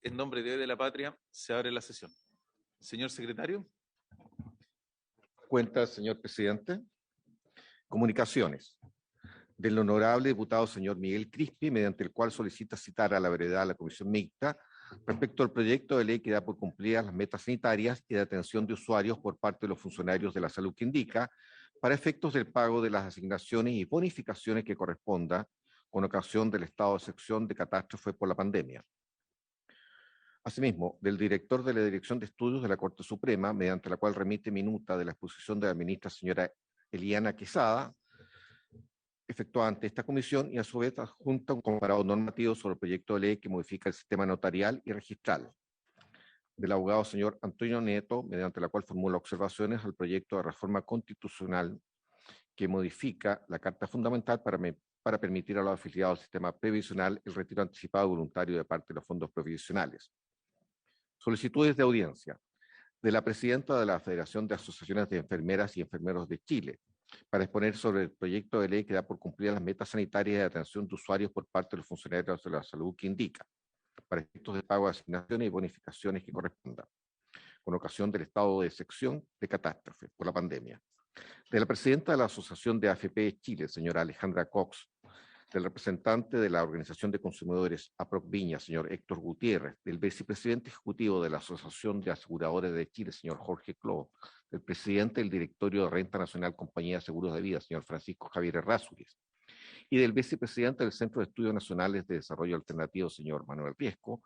En nombre de Dios y de la Patria, se abre la sesión. Señor secretario. Cuenta, señor presidente. Comunicaciones del honorable diputado señor Miguel Crispi, mediante el cual solicita citar a la brevedad a la comisión mixta respecto al proyecto de ley que da por cumplidas las metas sanitarias y de atención de usuarios por parte de los funcionarios de la salud que indica, para efectos del pago de las asignaciones y bonificaciones que corresponda con ocasión del estado de excepción de catástrofe por la pandemia. Asimismo, del director de la Dirección de Estudios de la Corte Suprema, mediante la cual remite minuta de la exposición de la ministra señora Eliana Quesada, efectuada ante esta comisión, y a su vez adjunta un comparado normativo sobre el proyecto de ley que modifica el sistema notarial y registral. Del abogado señor Antonio Nieto, mediante la cual formula observaciones al proyecto de reforma constitucional que modifica la Carta Fundamental para permitir a los afiliados al sistema previsional el retiro anticipado y voluntario de parte de los fondos previsionales. Solicitudes de audiencia de la presidenta de la Federación de Asociaciones de Enfermeras y Enfermeros de Chile, para exponer sobre el proyecto de ley que da por cumplir las metas sanitarias de atención de usuarios por parte de los funcionarios de la salud que indica, para efectos de pago de asignaciones y bonificaciones que correspondan, con ocasión del estado de excepción de catástrofe por la pandemia. De la presidenta de la Asociación de AFP Chile, señora Alejandra Cox, del representante de la Organización de Consumidores APROC Viña, señor Héctor Gutiérrez, del vicepresidente ejecutivo de la Asociación de Aseguradores de Chile, señor Jorge Cló, del presidente del Directorio de Renta Nacional Compañía de Seguros de Vida, señor Francisco Javier Errázuriz, y del vicepresidente del Centro de Estudios Nacionales de Desarrollo Alternativo, señor Manuel Riesco,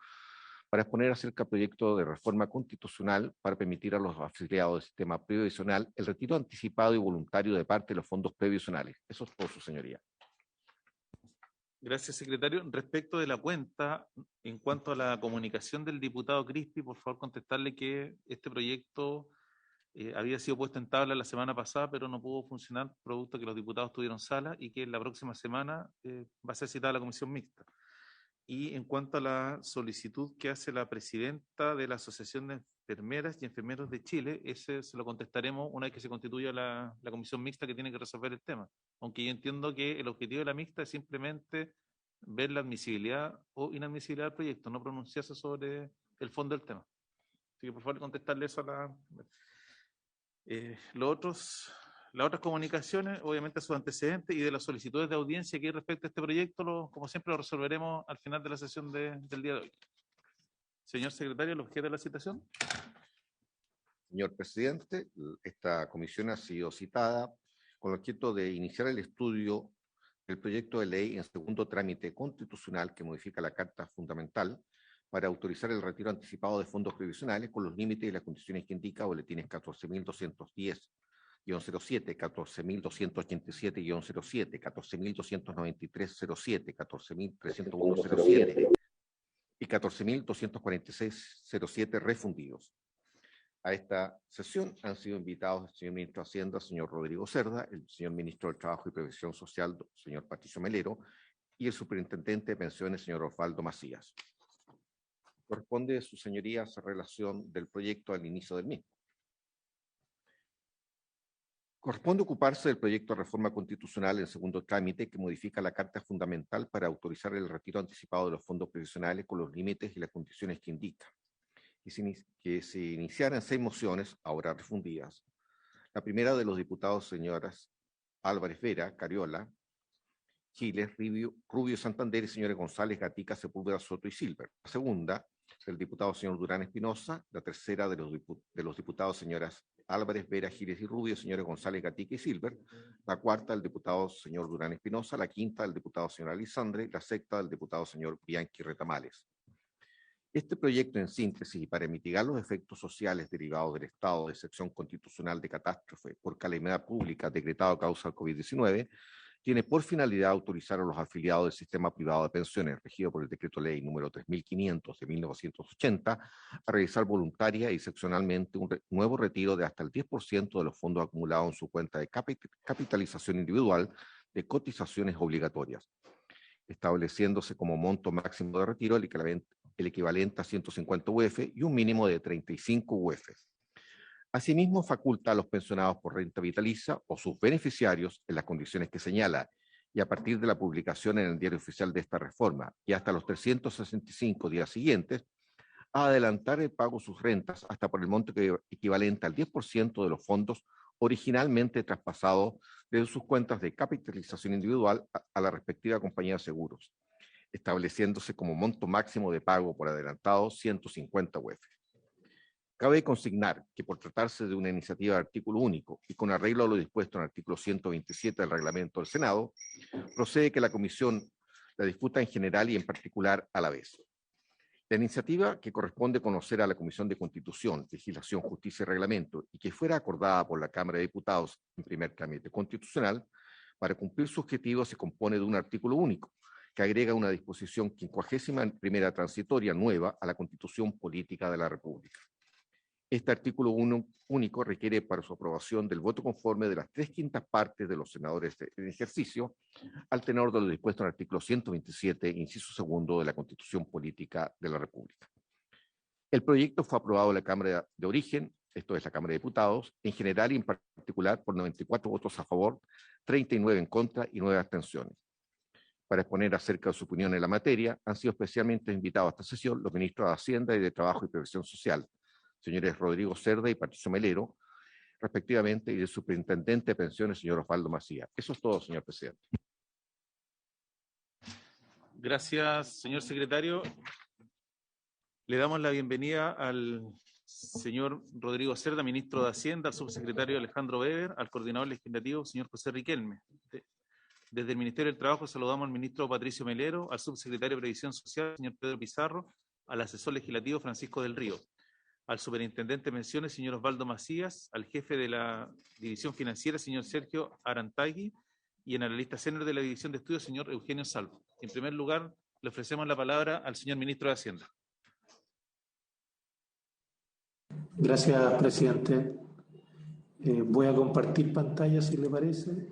para exponer acerca del proyecto de reforma constitucional para permitir a los afiliados del sistema previsional el retiro anticipado y voluntario de parte de los fondos previsionales. Eso es todo, su señoría. Gracias, secretario. Respecto de la cuenta, en cuanto a la comunicación del diputado Crispi, por favor contestarle que este proyecto había sido puesto en tabla la semana pasada, pero no pudo funcionar producto que los diputados tuvieron sala y que la próxima semana va a ser citada la comisión mixta. Y en cuanto a la solicitud que hace la presidenta de la Asociación de Enfermeras y Enfermeros de Chile, ese se lo contestaremos una vez que se constituya la comisión mixta que tiene que resolver el tema. Aunque yo entiendo que el objetivo de la mixta es simplemente ver la admisibilidad o inadmisibilidad del proyecto, no pronunciarse sobre el fondo del tema. Así que por favor contestarle eso a la... Las otras comunicaciones, obviamente sus antecedentes y de las solicitudes de audiencia que hay respecto a este proyecto, como siempre lo resolveremos al final de la sesión del día de hoy. Señor secretario, ¿el objeto de la citación? Señor presidente, esta comisión ha sido citada con el objeto de iniciar el estudio del proyecto de ley en segundo trámite constitucional que modifica la Carta Fundamental para autorizar el retiro anticipado de fondos previsionales con los límites y las condiciones que indica boletines 14.210-07, 14.287-07, 14.293-07, 14.301-07 y 14.246-07 refundidos. A esta sesión han sido invitados el señor ministro de Hacienda, señor Rodrigo Cerda, el señor ministro del Trabajo y Previsión Social, señor Patricio Melero, y el superintendente de pensiones, señor Osvaldo Macías. Corresponde, su señoría, a relación del proyecto al inicio del mismo. Corresponde ocuparse del proyecto de reforma constitucional en segundo trámite que modifica la Carta Fundamental para autorizar el retiro anticipado de los fondos previsionales con los límites y las condiciones que indica. Que se iniciaran 6 mociones, ahora refundidas. La primera de los diputados señoras Álvarez Vera, Cariola, Giles, Rubio Santander y señores González, Gatica, Sepúlveda, Soto y Silver. La segunda del diputado señor Durán Espinosa. La tercera de los diputados señoras Álvarez Vera, Giles y Rubio, señores González, Gatica y Silver. La cuarta del diputado señor Durán Espinosa. La quinta del diputado señor Alisandre. La sexta del diputado señor Bianchi Retamales. Este proyecto, en síntesis, y para mitigar los efectos sociales derivados del estado de excepción constitucional de catástrofe por calamidad pública decretado a causa del COVID-19, tiene por finalidad autorizar a los afiliados del sistema privado de pensiones, regido por el decreto ley número 3500 de 1980, a realizar voluntaria y excepcionalmente un nuevo retiro de hasta el 10% de los fondos acumulados en su cuenta de capitalización individual de cotizaciones obligatorias, estableciéndose como monto máximo de retiro el equivalente a 150 UF y un mínimo de 35 UF. Asimismo, faculta a los pensionados por renta vitalicia o sus beneficiarios en las condiciones que señala y a partir de la publicación en el diario oficial de esta reforma y hasta los 365 días siguientes, a adelantar el pago de sus rentas hasta por el monto equivalente al 10% de los fondos originalmente traspasados de sus cuentas de capitalización individual a la respectiva compañía de seguros, estableciéndose como monto máximo de pago por adelantado 150 UF. Cabe consignar que por tratarse de una iniciativa de artículo único y con arreglo a lo dispuesto en el artículo 127 del reglamento del Senado, procede que la Comisión la discuta en general y en particular a la vez. La iniciativa que corresponde conocer a la Comisión de Constitución, Legislación, Justicia y Reglamento y que fuera acordada por la Cámara de Diputados en primer trámite constitucional, para cumplir su objetivo se compone de un artículo único que agrega una disposición 51ª transitoria nueva a la Constitución Política de la República. Este artículo único requiere para su aprobación del voto conforme de las 3/5 partes de los senadores en ejercicio, al tenor de lo dispuesto en el artículo 127, inciso segundo de la Constitución Política de la República. El proyecto fue aprobado en la Cámara de Origen, esto es la Cámara de Diputados, en general y en particular por 94 votos a favor, 39 en contra y 9 abstenciones. Para exponer acerca de su opinión en la materia, han sido especialmente invitados a esta sesión los ministros de Hacienda y de Trabajo y Previsión Social, señores Rodrigo Cerda y Patricio Melero, respectivamente, y el superintendente de pensiones, señor Osvaldo Macías. Eso es todo, señor presidente. Gracias, señor secretario. Le damos la bienvenida al señor Rodrigo Cerda, ministro de Hacienda, al subsecretario Alejandro Weber, al coordinador legislativo, señor José Riquelme. Desde el Ministerio del Trabajo saludamos al ministro Patricio Melero, al subsecretario de Previsión Social, señor Pedro Pizarro, al asesor legislativo Francisco del Río, al superintendente de pensiones, señor Osvaldo Macías, al jefe de la División Financiera, señor Sergio Arantagui, y en analista senior de la División de Estudios, señor Eugenio Salvo. En primer lugar, le ofrecemos la palabra al señor ministro de Hacienda. Gracias, presidente. Voy a compartir pantalla, si le parece,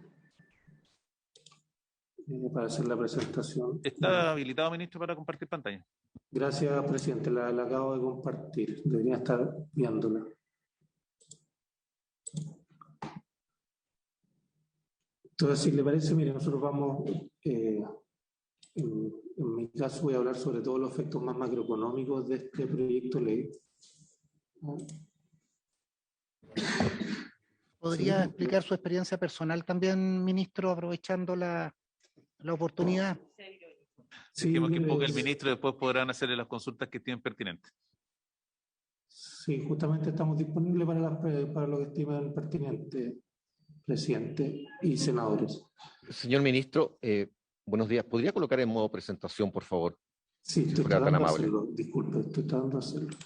para hacer la presentación. ¿Está habilitado, ministro, para compartir pantalla? Gracias, presidente. La acabo de compartir. Debería estar viéndola. Entonces, si le parece, mire, nosotros vamos, en mi caso voy a hablar sobre todos los efectos más macroeconómicos de este proyecto de ley. ¿Podría explicar su experiencia personal también, ministro, aprovechando la oportunidad? Sí, Dejemos que un poco el ministro y después podrán hacerle las consultas que estimen pertinentes. Sí, justamente estamos disponibles para lo que estimen pertinente, presidente y senadores. Señor ministro, buenos días. ¿Podría colocar en modo presentación, por favor? Sí, Si estoy fuera tan tratando de amable. hacerlo. Disculpe, estoy tratando de hacerlo.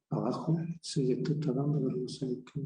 Abajo, sí, estoy tratando, pero no sé qué.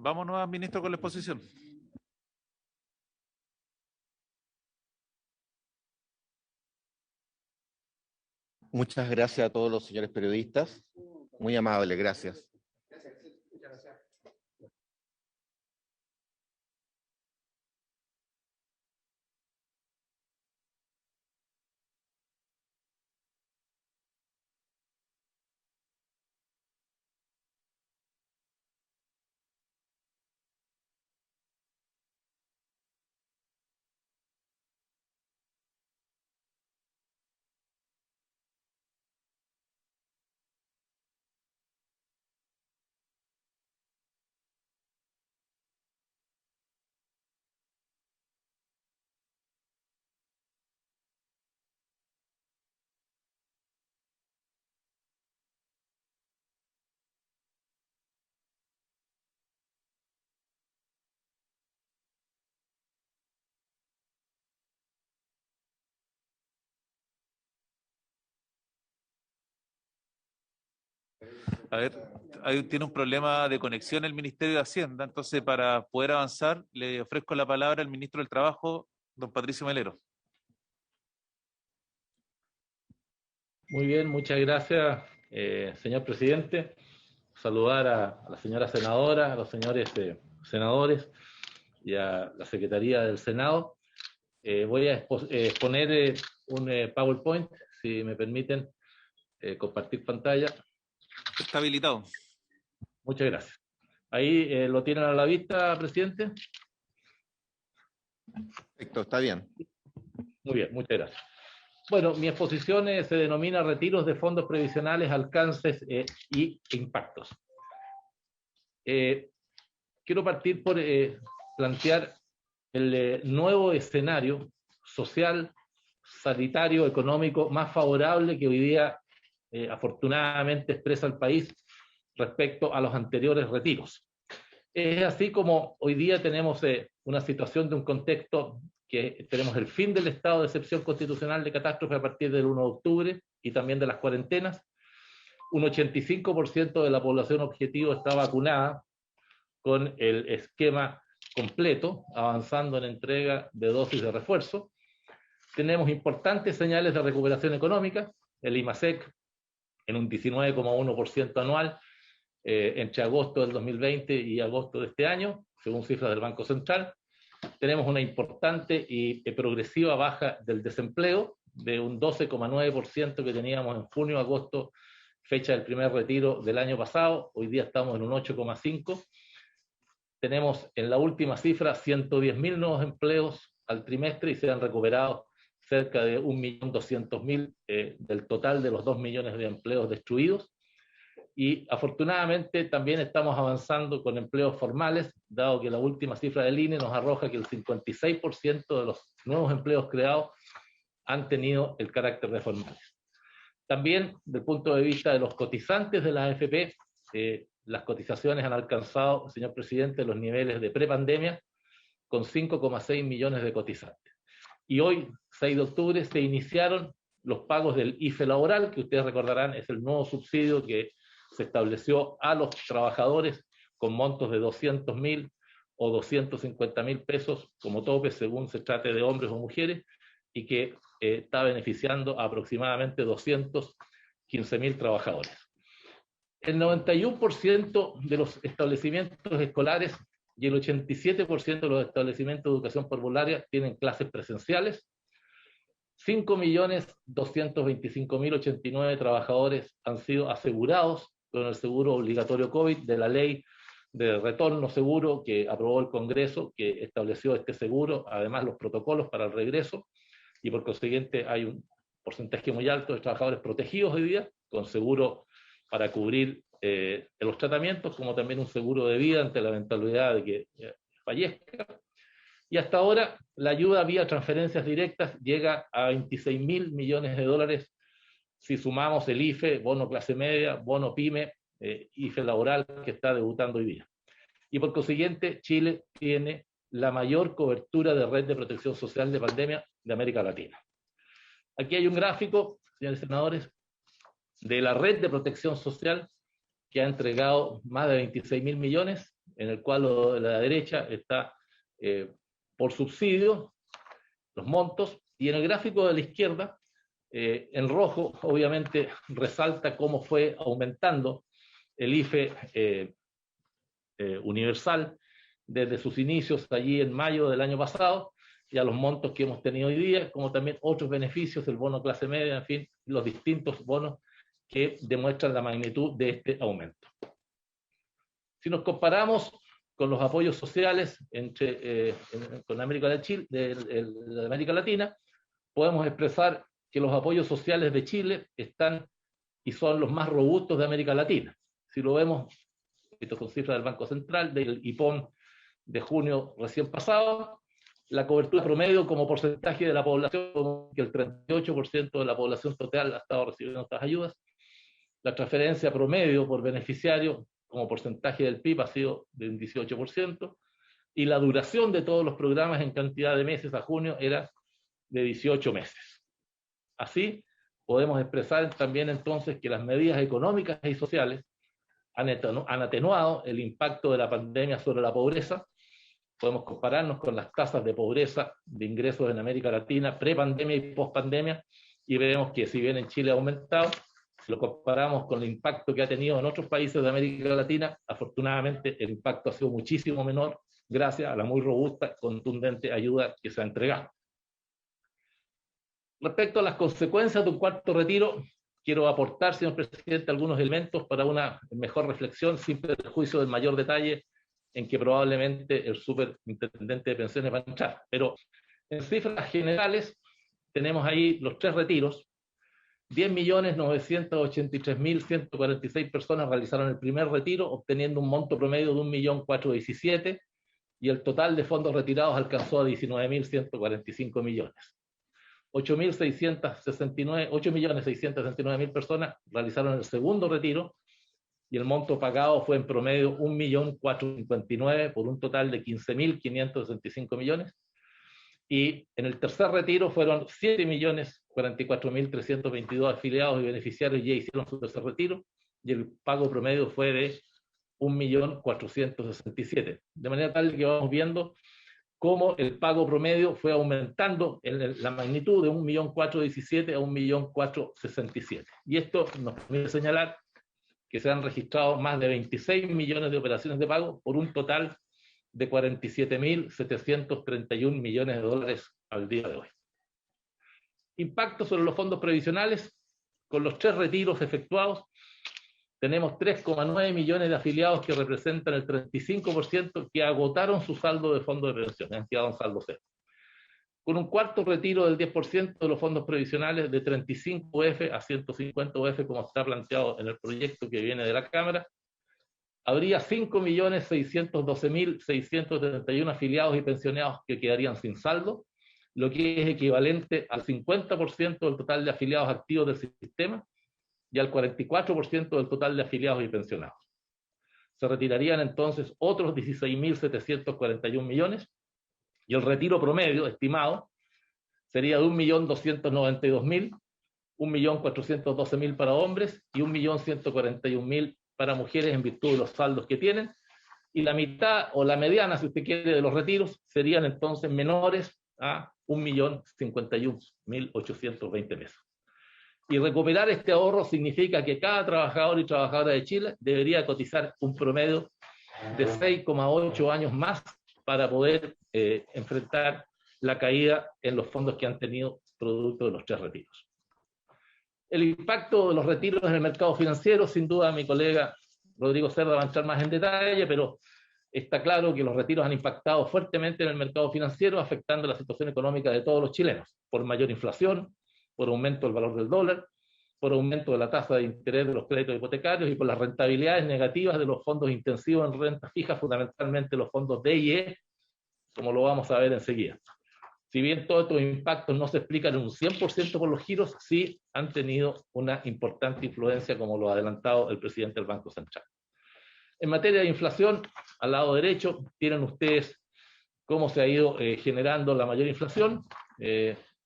Vámonos, ministro, con la exposición. Muchas gracias a todos los señores periodistas. Muy amable, gracias. A ver, tiene un problema de conexión el Ministerio de Hacienda, entonces para poder avanzar le ofrezco la palabra al ministro del Trabajo, don Patricio Melero. Muy bien, muchas gracias, señor presidente. Saludar a la señora senadora, a los señores senadores y a la Secretaría del Senado. Voy a exponer un PowerPoint, si me permiten compartir pantalla. Está habilitado. Muchas gracias. Ahí lo tienen a la vista, presidente. Perfecto, está bien. Muy bien, muchas gracias. Bueno, mi exposición se denomina Retiros de Fondos Previsionales, Alcances y Impactos. Quiero partir por plantear el nuevo escenario social, sanitario, económico más favorable que hoy día afortunadamente expresa el país respecto a los anteriores retiros. Es así como hoy día tenemos una situación de un contexto que tenemos el fin del estado de excepción constitucional de catástrofe a partir del 1 de octubre y también de las cuarentenas. Un 85% de la población objetivo está vacunada con el esquema completo, avanzando en entrega de dosis de refuerzo. Tenemos importantes señales de recuperación económica, el IMASEC en un 19,1% anual entre agosto del 2020 y agosto de este año, según cifras del Banco Central. Tenemos una importante y progresiva baja del desempleo, de un 12,9% que teníamos en junio-agosto, fecha del primer retiro del año pasado. Hoy día estamos en un 8,5%. Tenemos en la última cifra 110.000 nuevos empleos al trimestre y se han recuperado cerca de 1.200.000 del total de los 2 millones de empleos destruidos. Y afortunadamente también estamos avanzando con empleos formales, dado que la última cifra del INE nos arroja que el 56% de los nuevos empleos creados han tenido el carácter de formales. También, desde el punto de vista de los cotizantes de la AFP, las cotizaciones han alcanzado, señor presidente, los niveles de prepandemia, con 5,6 millones de cotizantes. Y hoy, 6 de octubre, se iniciaron los pagos del IFE laboral, que ustedes recordarán es el nuevo subsidio que se estableció a los trabajadores con montos de 200.000 o 250.000 pesos como tope, según se trate de hombres o mujeres, y que está beneficiando a aproximadamente 215.000 trabajadores. El 91% de los establecimientos escolares y el 87% de los establecimientos de educación parvularia tienen clases presenciales. 5.225.089 trabajadores han sido asegurados con el seguro obligatorio COVID de la ley de retorno seguro que aprobó el Congreso, que estableció este seguro, además los protocolos para el regreso, y por consiguiente hay un porcentaje muy alto de trabajadores protegidos hoy día, con seguro para cubrir los tratamientos, como también un seguro de vida ante la eventualidad de que fallezca. Y hasta ahora la ayuda vía transferencias directas llega a 26.000 millones de dólares si sumamos el IFE, bono clase media, bono PYME, IFE laboral que está debutando hoy día. Y por consiguiente, Chile tiene la mayor cobertura de red de protección social de pandemia de América Latina. Aquí hay un gráfico, señores senadores, de la red de protección social que ha entregado más de 26.000 millones, en el cual lo de la derecha está por subsidio, los montos, y en el gráfico de la izquierda, en rojo, obviamente, resalta cómo fue aumentando el IFE universal desde sus inicios allí en mayo del año pasado, y a los montos que hemos tenido hoy día, como también otros beneficios, el bono clase media, en fin, los distintos bonos que demuestran la magnitud de este aumento. Si nos comparamos con los apoyos sociales con América de América Latina, podemos expresar que los apoyos sociales de Chile están y son los más robustos de América Latina. Si lo vemos, esto con cifras del Banco Central, del IPOM de junio recién pasado, la cobertura promedio como porcentaje de la población, que el 38% de la población total ha estado recibiendo estas ayudas. La transferencia promedio por beneficiario como porcentaje del PIB ha sido de un 18%, y la duración de todos los programas en cantidad de meses a junio era de 18 meses. Así, podemos expresar también entonces que las medidas económicas y sociales han atenuado el impacto de la pandemia sobre la pobreza. Podemos compararnos con las tasas de pobreza de ingresos en América Latina, pre-pandemia y post-pandemia, y vemos que si bien en Chile ha aumentado, si lo comparamos con el impacto que ha tenido en otros países de América Latina, afortunadamente el impacto ha sido muchísimo menor gracias a la muy robusta, contundente ayuda que se ha entregado. Respecto a las consecuencias de un cuarto retiro, quiero aportar, señor presidente, algunos elementos para una mejor reflexión, sin perjuicio del mayor detalle en que probablemente el superintendente de pensiones va a entrar. Pero en cifras generales, tenemos ahí los 3 retiros. 10.983.146 personas realizaron el primer retiro, obteniendo un monto promedio de 1.417.000, y el total de fondos retirados alcanzó a 19.145 millones. 8.669.000 personas realizaron el segundo retiro, y el monto pagado fue en promedio 1.459.000 por un total de 15.565 millones. Y en el tercer retiro fueron 7.044.322 afiliados y beneficiarios ya hicieron su tercer retiro, y el pago promedio fue de 1.467.000. De manera tal que vamos viendo cómo el pago promedio fue aumentando en la magnitud de 1.417.000 a 1.467.000. Y esto nos permite señalar que se han registrado más de 26 millones de operaciones de pago por un total de 47.731 millones de dólares al día de hoy. Impacto sobre los fondos previsionales. Con los 3 retiros efectuados, tenemos 3,9 millones de afiliados que representan el 35% que agotaron su saldo de fondo de pensiones, han quedado en saldo cero. Con un cuarto retiro del 10% de los fondos previsionales de 35 UF a 150 UF, como está planteado en el proyecto que viene de la Cámara, habría 5.612.671 afiliados y pensionados que quedarían sin saldo, lo que es equivalente al 50% del total de afiliados activos del sistema y al 44% del total de afiliados y pensionados. Se retirarían entonces otros 16.741 millones, y el retiro promedio estimado sería de 1.292.000, 1.412.000 para hombres y 1.141.000 para mujeres en virtud de los saldos que tienen, y la mitad o la mediana, si usted quiere, de los retiros serían entonces menores a 1.051.820 pesos. Y recuperar este ahorro significa que cada trabajador y trabajadora de Chile debería cotizar un promedio de 6,8 años más para poder enfrentar la caída en los fondos que han tenido producto de los 3 retiros. El impacto de los retiros en el mercado financiero, sin duda mi colega Rodrigo Cerda va a entrar más en detalle, pero está claro que los retiros han impactado fuertemente en el mercado financiero, afectando la situación económica de todos los chilenos, por mayor inflación, por aumento del valor del dólar, por aumento de la tasa de interés de los créditos hipotecarios y por las rentabilidades negativas de los fondos intensivos en renta fija, fundamentalmente los fondos D y E, como lo vamos a ver enseguida. Si bien todos estos impactos no se explican en un 100% por los giros, sí han tenido una importante influencia, como lo ha adelantado el presidente del Banco Central. En materia de inflación, al lado derecho, tienen ustedes cómo se ha ido generando la mayor inflación.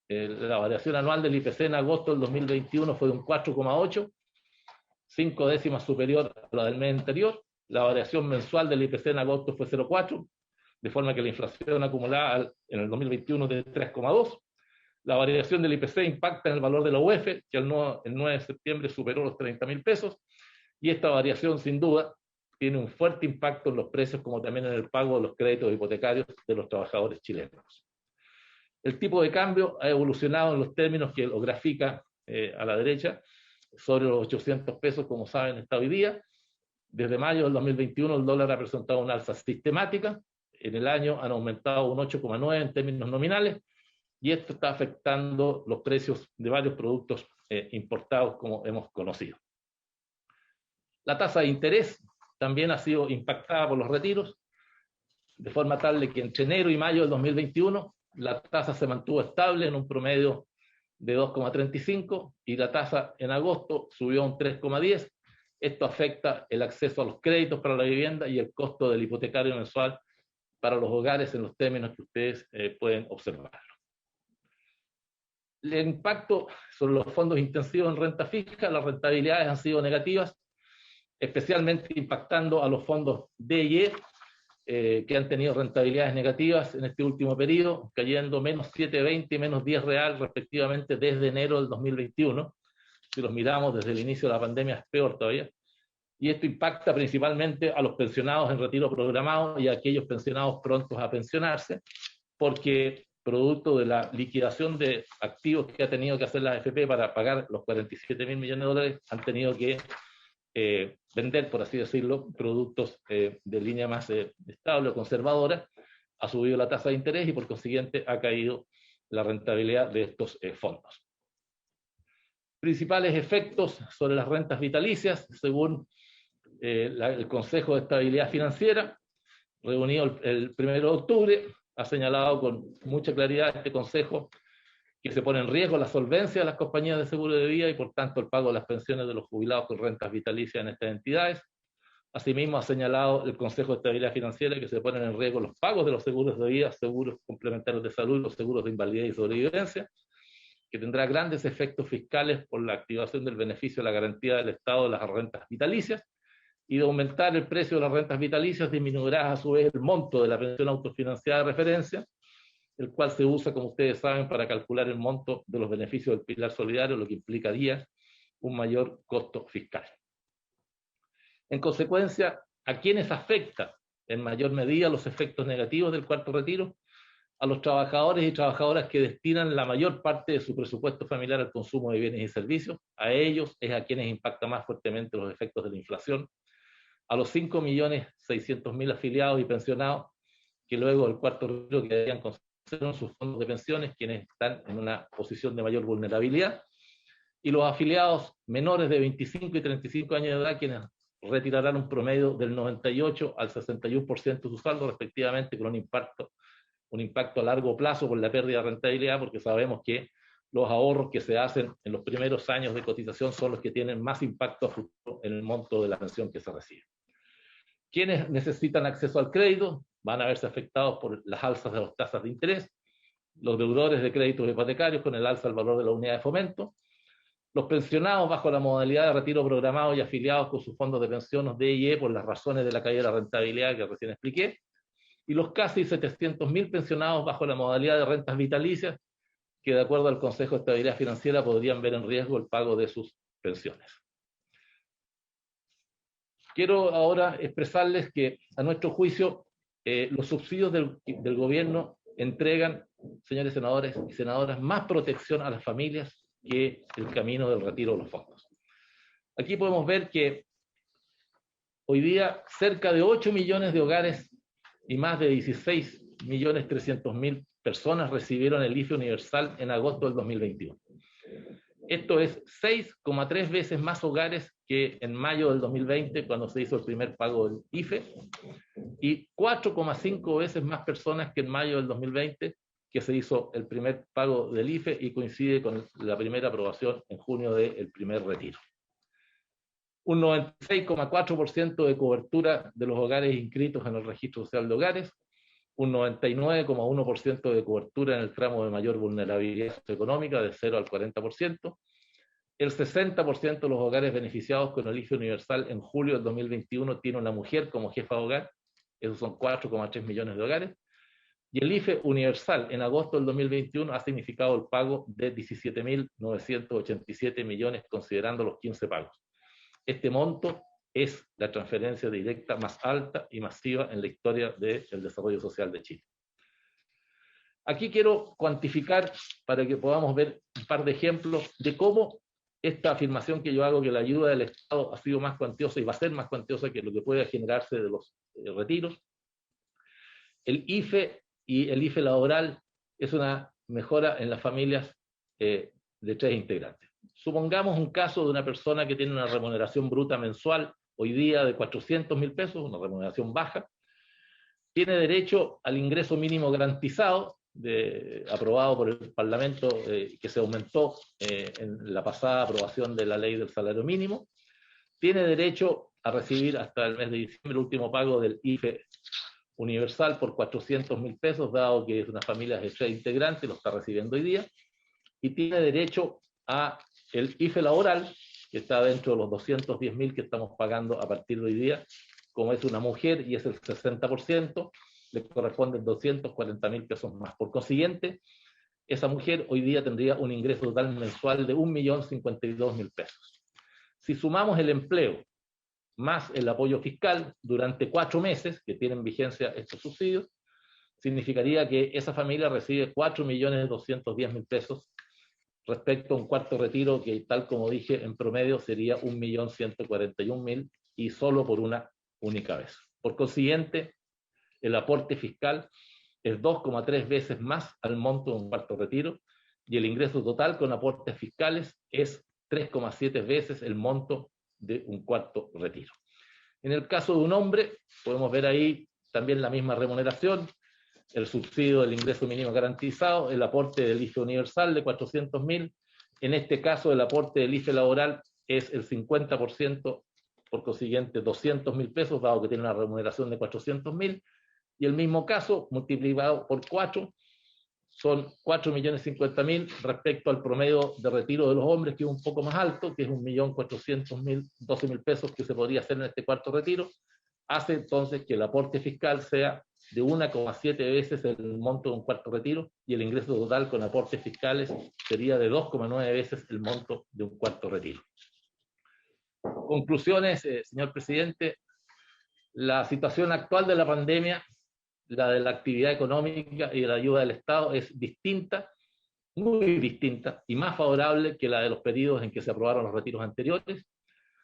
La variación anual del IPC en agosto del 2021 fue de un 4,8, 5 décimas superior a la del mes anterior. La variación mensual del IPC en agosto fue 0,4, de forma que la inflación acumulada en el 2021 es de 3,2. La variación del IPC impacta en el valor de la UF, que el 9 de septiembre superó los 30.000 pesos, y esta variación sin duda tiene un fuerte impacto en los precios, como también en el pago de los créditos hipotecarios de los trabajadores chilenos. El tipo de cambio ha evolucionado en los términos que lo grafica a la derecha, sobre los 800 pesos, como saben, está hoy día. Desde mayo del 2021 el dólar ha presentado una alza sistemática. En el año han aumentado un 8,9 en términos nominales, y esto está afectando los precios de varios productos importados, como hemos conocido. La tasa de interés también ha sido impactada por los retiros, de forma tal de que entre enero y mayo del 2021 la tasa se mantuvo estable en un promedio de 2,35 y la tasa en agosto subió a un 3,10. Esto afecta el acceso a los créditos para la vivienda y el costo del hipotecario mensual para los hogares en los términos que ustedes pueden observarlo. El impacto sobre los fondos intensivos en renta fija, las rentabilidades han sido negativas especialmente impactando a los fondos D y E, que han tenido rentabilidades negativas en este último periodo, cayendo menos 7,20 y menos 10 real respectivamente desde enero del 2021. Si los miramos desde el inicio de la pandemia es peor todavía. Y esto impacta principalmente a los pensionados en retiro programado y a aquellos pensionados prontos a pensionarse, porque producto de la liquidación de activos que ha tenido que hacer la AFP para pagar los 47.000 millones de dólares, han tenido que vender, por así decirlo, productos de línea más estable o conservadora. Ha subido la tasa de interés y por consiguiente ha caído la rentabilidad de estos fondos. Principales efectos sobre las rentas vitalicias, según el Consejo de Estabilidad Financiera, reunido el 1 de octubre, ha señalado con mucha claridad este Consejo que se pone en riesgo la solvencia de las compañías de seguro de vida y por tanto el pago de las pensiones de los jubilados con rentas vitalicias en estas entidades. Asimismo ha señalado el Consejo de Estabilidad Financiera que se ponen en riesgo los pagos de los seguros de vida, seguros complementarios de salud, los seguros de invalidez y sobrevivencia, que tendrá grandes efectos fiscales por la activación del beneficio de la garantía del Estado de las rentas vitalicias, y de aumentar el precio de las rentas vitalicias disminuirá a su vez el monto de la pensión autofinanciada de referencia, el cual se usa, como ustedes saben, para calcular el monto de los beneficios del pilar solidario, lo que implicaría un mayor costo fiscal. En consecuencia, ¿a quiénes afecta en mayor medida los efectos negativos del cuarto retiro? A los trabajadores y trabajadoras que destinan la mayor parte de su presupuesto familiar al consumo de bienes y servicios. A ellos es a quienes impacta más fuertemente los efectos de la inflación. A los 5.600.000 afiliados y pensionados que luego del cuarto retiro quedarían con sus fondos de pensiones, quienes están en una posición de mayor vulnerabilidad, y los afiliados menores de 25 y 35 años de edad, quienes retirarán un promedio del 98 al 61% de su saldo, respectivamente, con un impacto a largo plazo por la pérdida de rentabilidad, porque sabemos que los ahorros que se hacen en los primeros años de cotización son los que tienen más impacto a futuro en el monto de la pensión que se recibe. Quienes necesitan acceso al crédito van a verse afectados por las alzas de las tasas de interés, los deudores de créditos hipotecarios con el alza del valor de la unidad de fomento, los pensionados bajo la modalidad de retiro programado y afiliados con sus fondos de pensiones D y E por las razones de la caída de la rentabilidad que recién expliqué, y los casi 700.000 pensionados bajo la modalidad de rentas vitalicias, que de acuerdo al Consejo de Estabilidad Financiera podrían ver en riesgo el pago de sus pensiones. Quiero ahora expresarles que, a nuestro juicio, los subsidios del gobierno entregan, señores senadores y senadoras, más protección a las familias que el camino del retiro de los fondos. Aquí podemos ver que hoy día cerca de 8 millones de hogares y más de 16.300.000 personas recibieron el IFE universal en agosto del 2021. Esto es 6,3 veces más hogares que en mayo del 2020, cuando se hizo el primer pago del IFE, y 4,5 veces más personas que en mayo del 2020, que se hizo el primer pago del IFE y coincide con la primera aprobación en junio del primer retiro. Un 96,4% de cobertura de los hogares inscritos en el Registro Social de Hogares, un 99,1% de cobertura en el tramo de mayor vulnerabilidad socioeconómica, de 0 al 40%, el 60% de los hogares beneficiados con el IFE universal en julio del 2021 tiene una mujer como jefa de hogar, esos son 4,3 millones de hogares, y el IFE universal en agosto del 2021 ha significado el pago de 17.987 millones considerando los 15 pagos. Este monto es la transferencia directa más alta y masiva en la historia del desarrollo social de Chile. Aquí quiero cuantificar para que podamos ver un par de ejemplos de cómo esta afirmación que yo hago, que la ayuda del Estado ha sido más cuantiosa y va a ser más cuantiosa que lo que puede generarse de los retiros. El IFE y el IFE laboral es una mejora en las familias de 3 integrantes. Supongamos un caso de una persona que tiene una remuneración bruta mensual hoy día de 400.000 pesos, una remuneración baja, tiene derecho al ingreso mínimo garantizado, aprobado por el Parlamento, que se aumentó en la pasada aprobación de la ley del salario mínimo, tiene derecho a recibir hasta el mes de diciembre el último pago del IFE universal por 400.000 pesos, dado que es una familia de 3 integrantes, lo está recibiendo hoy día, y tiene derecho a el IFE laboral, que está dentro de los 210.000 que estamos pagando a partir de hoy día. Como es una mujer y es el 60%, le corresponden 240.000 pesos más. Por consiguiente, esa mujer hoy día tendría un ingreso total mensual de 1.052.000 pesos. Si sumamos el empleo más el apoyo fiscal durante 4 meses que tienen vigencia estos subsidios, significaría que esa familia recibe 4.210.000 pesos respecto a un cuarto retiro que, tal como dije, en promedio sería 1.141.000 y solo por una única vez. Por consiguiente, el aporte fiscal es 2,3 veces más al monto de un cuarto retiro y el ingreso total con aportes fiscales es 3,7 veces el monto de un cuarto retiro. En el caso de un hombre, podemos ver ahí también la misma remuneración, el subsidio del ingreso mínimo garantizado, el aporte del IFE universal de 400.000. En este caso, el aporte del IFE laboral es el 50%, por consiguiente 200.000 pesos, dado que tiene una remuneración de 400.000. Y el mismo caso, multiplicado por 4, son 4.050.000 respecto al promedio de retiro de los hombres, que es un poco más alto, que es 1.400.000, pesos que se podría hacer en este cuarto retiro. Hace entonces que el aporte fiscal sea de 1,7 veces el monto de un cuarto retiro y el ingreso total con aportes fiscales sería de 2,9 veces el monto de un cuarto retiro. Conclusiones, señor presidente. La situación actual de la pandemia, la de la actividad económica y de la ayuda del Estado es distinta, muy distinta y más favorable que la de los periodos en que se aprobaron los retiros anteriores.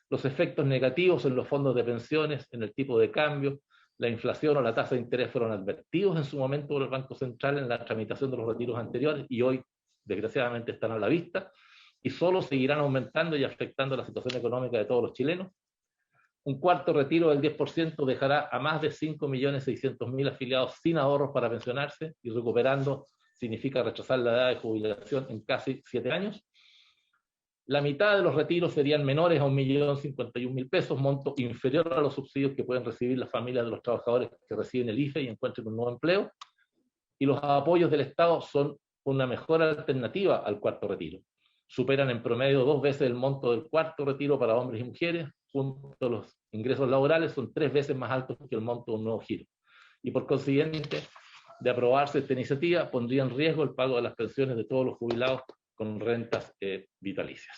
Los efectos negativos en los fondos de pensiones, en el tipo de cambio, la inflación o la tasa de interés fueron advertidos en su momento por el Banco Central en la tramitación de los retiros anteriores y hoy, desgraciadamente, están a la vista y solo seguirán aumentando y afectando la situación económica de todos los chilenos. Un cuarto retiro del 10% dejará a más de 5.600.000 afiliados sin ahorros para pensionarse y recuperando significa retrasar la edad de jubilación en casi 7 años. La mitad de los retiros serían menores a 1.051.000 pesos, monto inferior a los subsidios que pueden recibir las familias de los trabajadores que reciben el IFE y encuentren un nuevo empleo. Y los apoyos del Estado son una mejor alternativa al cuarto retiro. Superan en promedio 2 veces el monto del cuarto retiro para hombres y mujeres, junto a los ingresos laborales son 3 veces más altos que el monto de un nuevo giro. Y por consiguiente, de aprobarse esta iniciativa, pondría en riesgo el pago de las pensiones de todos los jubilados con rentas vitalicias.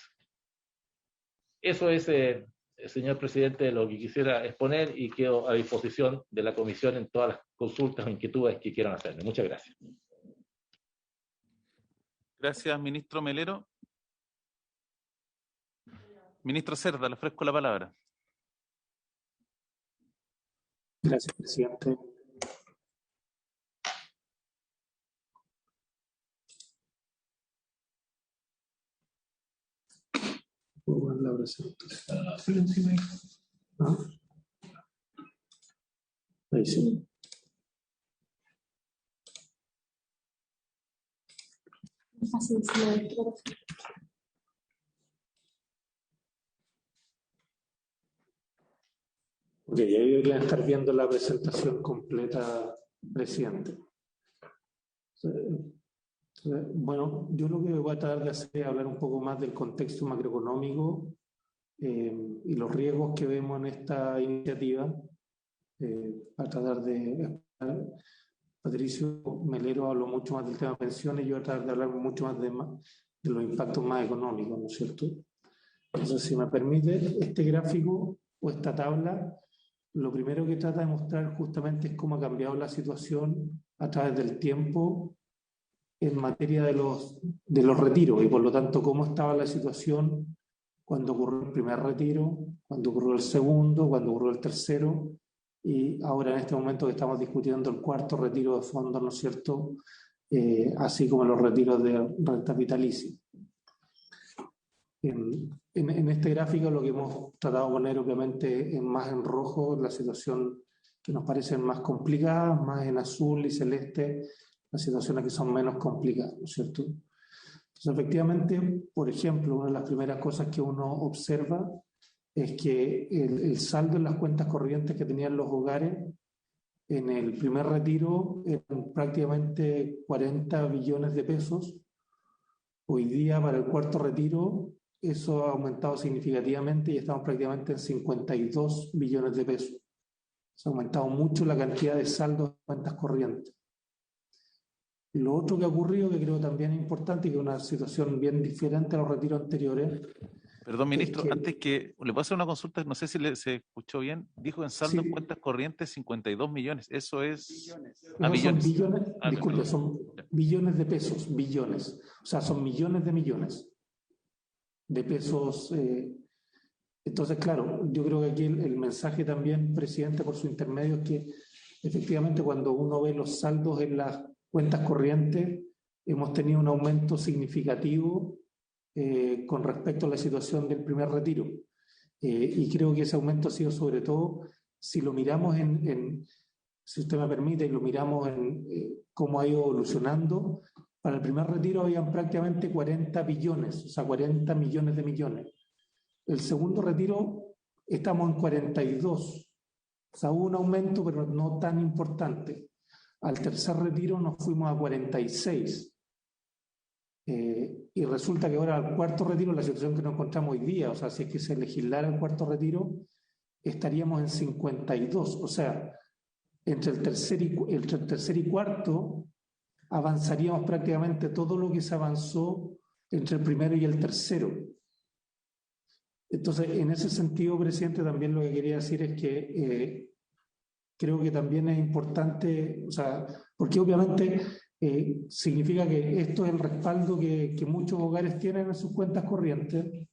Eso es, señor presidente, lo que quisiera exponer y quedo a disposición de la comisión en todas las consultas o inquietudes que quieran hacerme. Muchas gracias. Gracias, ministro Melero. Ministro Cerda, le ofrezco la palabra. Gracias, presidente. La presentación. ¿Ah? Ahí sí. Ok, ahí deberían estar viendo la presentación completa, presidente. Bueno, yo lo que voy a tratar de hacer es hablar un poco más del contexto macroeconómico y los riesgos que vemos en esta iniciativa. A tratar de... Patricio Melero habló mucho más del tema de pensiones, yo voy a tratar de hablar mucho más de los impactos más económicos, ¿no es cierto? Entonces, si me permite, este gráfico o esta tabla, lo primero que trata de mostrar justamente es cómo ha cambiado la situación a través del tiempo en materia de los retiros y por lo tanto cómo estaba la situación cuando ocurrió el primer retiro, cuando ocurrió el segundo, cuando ocurrió el tercero y ahora en este momento que estamos discutiendo el cuarto retiro de fondos, ¿no es cierto? Así como los retiros de renta vitalicia. En este gráfico lo que hemos tratado de poner obviamente es más en rojo la situación que nos parecen más complicadas, más en azul y celeste las situaciones que son menos complicadas, ¿no es cierto? Entonces, efectivamente, por ejemplo, una de las primeras cosas que uno observa es que el saldo en las cuentas corrientes que tenían los hogares en el primer retiro eran prácticamente 40 billones de pesos. Hoy día, para el cuarto retiro, eso ha aumentado significativamente y estamos prácticamente en 52 billones de pesos. Se ha aumentado mucho la cantidad de saldos de cuentas corrientes. Lo otro que ha ocurrido, que creo también es importante y que es una situación bien diferente a los retiros anteriores. Perdón, ministro, antes que le puedo hacer una consulta, no sé si se escuchó bien, dijo en saldo en cuentas corrientes 52 millones, eso es... No son billones, disculpe, perdón. son billones de pesos, billones, o sea, son millones de pesos. Entonces, claro, yo creo que aquí el mensaje también, presidente, por su intermedio, es que efectivamente cuando uno ve los saldos en las cuentas corrientes, hemos tenido un aumento significativo con respecto a la situación del primer retiro. Y creo que ese aumento ha sido sobre todo, si lo miramos si usted me permite, y lo miramos en cómo ha ido evolucionando, para el primer retiro habían prácticamente 40 billones, o sea, 40 millones de millones. El segundo retiro estamos en 42, o sea, hubo un aumento, pero no tan importante. Al tercer retiro nos fuimos a 46. Y resulta que ahora al cuarto retiro, la situación que nos encontramos hoy día, o sea, si es que se legislara el cuarto retiro, estaríamos en 52. O sea, entre el tercer y cuarto avanzaríamos prácticamente todo lo que se avanzó entre el primero y el tercero. Entonces, en ese sentido, presidente, también lo que quería decir es que creo que también es importante, o sea, porque obviamente significa que esto es el respaldo que muchos hogares tienen en sus cuentas corrientes,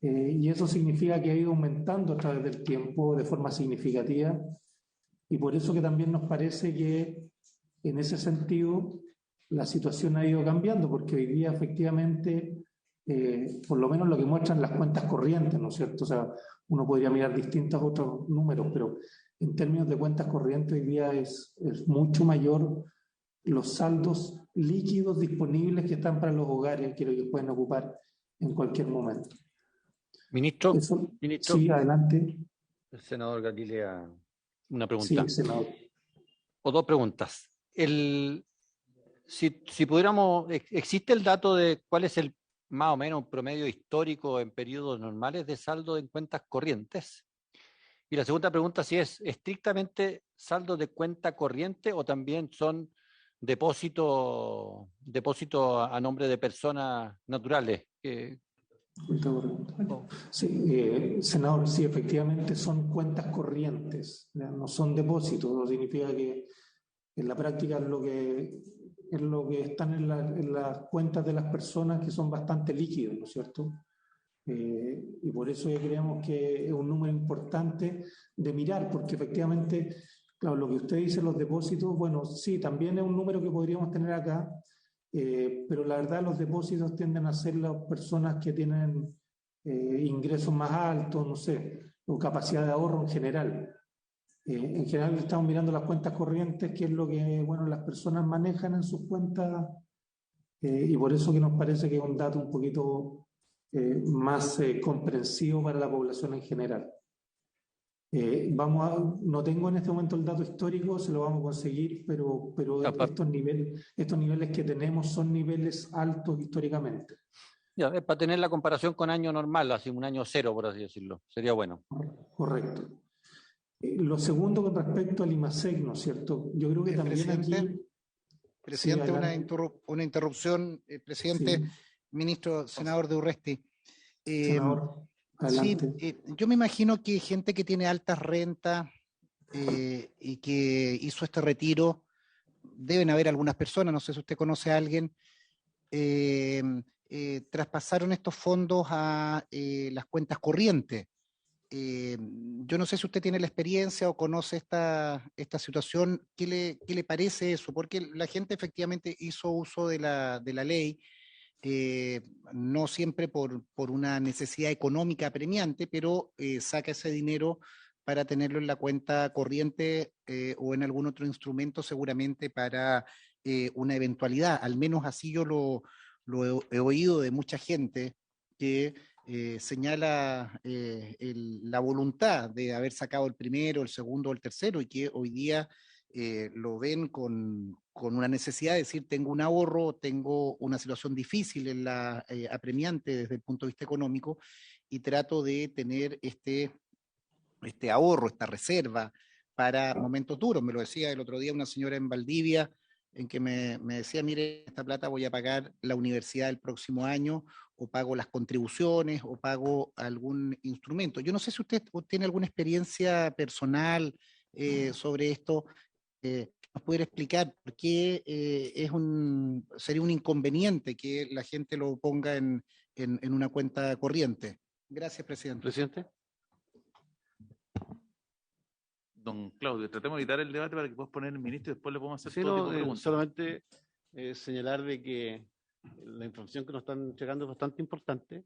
y eso significa que ha ido aumentando a través del tiempo de forma significativa, y por eso que también nos parece que en ese sentido la situación ha ido cambiando, porque hoy día efectivamente, por lo menos lo que muestran las cuentas corrientes, ¿no es cierto? O sea, uno podría mirar distintos otros números, pero en términos de cuentas corrientes hoy día es mucho mayor los saldos líquidos disponibles que están para los hogares, que ellos pueden ocupar en cualquier momento. Ministro, Sí, adelante. el senador Galilea, una pregunta. Sí, senador. O dos preguntas. Si pudiéramos, ¿existe el dato de cuál es el más o menos un promedio histórico en periodos normales de saldo en cuentas corrientes? Y la segunda pregunta, si es estrictamente saldo de cuenta corriente o también son depósitos a nombre de personas naturales. Sí, senador, sí, efectivamente son cuentas corrientes, no son depósitos. No significa que en la práctica es lo que están en las cuentas de las personas, que son bastante líquidos, ¿no es cierto? Y por eso creemos que es un número importante de mirar, porque efectivamente, claro, lo que usted dice, los depósitos, bueno, sí, también es un número que podríamos tener acá, pero la verdad los depósitos tienden a ser las personas que tienen ingresos más altos, no sé, o capacidad de ahorro en general. En general estamos mirando las cuentas corrientes, que es lo que, bueno, las personas manejan en sus cuentas, y por eso que nos parece que es un dato un poquito más comprensivo para la población en general. No tengo en este momento el dato histórico, se lo vamos a conseguir, pero estos niveles que tenemos son niveles altos históricamente. Ya, es para tener la comparación con año normal, así un año cero, por así decirlo. Sería bueno. Correcto. Lo segundo con respecto al IMASEC, ¿no es cierto? Yo creo que también aquí... Presidente, sí, una interrupción, presidente, sí. Ministro, senador de Urresti. Senador, adelante. Sí, yo me imagino que gente que tiene altas rentas y que hizo este retiro, deben haber algunas personas, no sé si usted conoce a alguien, traspasaron estos fondos a las cuentas corrientes. Yo no sé si usted tiene la experiencia o conoce esta situación. ¿Qué le parece eso? Porque la gente efectivamente hizo uso de la ley, no siempre por una necesidad económica apremiante, pero saca ese dinero para tenerlo en la cuenta corriente o en algún otro instrumento, seguramente para una eventualidad. Al menos así yo lo he oído de mucha gente que señala la voluntad de haber sacado el primero, el segundo o el tercero, y que hoy día lo ven con una necesidad de decir, tengo un ahorro, tengo una situación difícil en la apremiante desde el punto de vista económico, y trato de tener este ahorro, esta reserva para momentos duros. Me lo decía el otro día una señora en Valdivia, en que me decía, mire, esta plata voy a pagar la universidad el próximo año, o pago las contribuciones, o pago algún instrumento. Yo no sé si usted tiene alguna experiencia personal sobre esto. ¿Nos pudiera explicar por qué sería un inconveniente que la gente lo ponga en una cuenta corriente? Gracias, presidente. Presidente. Don Claudio, tratemos de evitar el debate para que puedas poner el ministro y después le podemos hacer Sí, todo no, tipo de preguntas. solamente señalar de que la información que nos están entregando es bastante importante,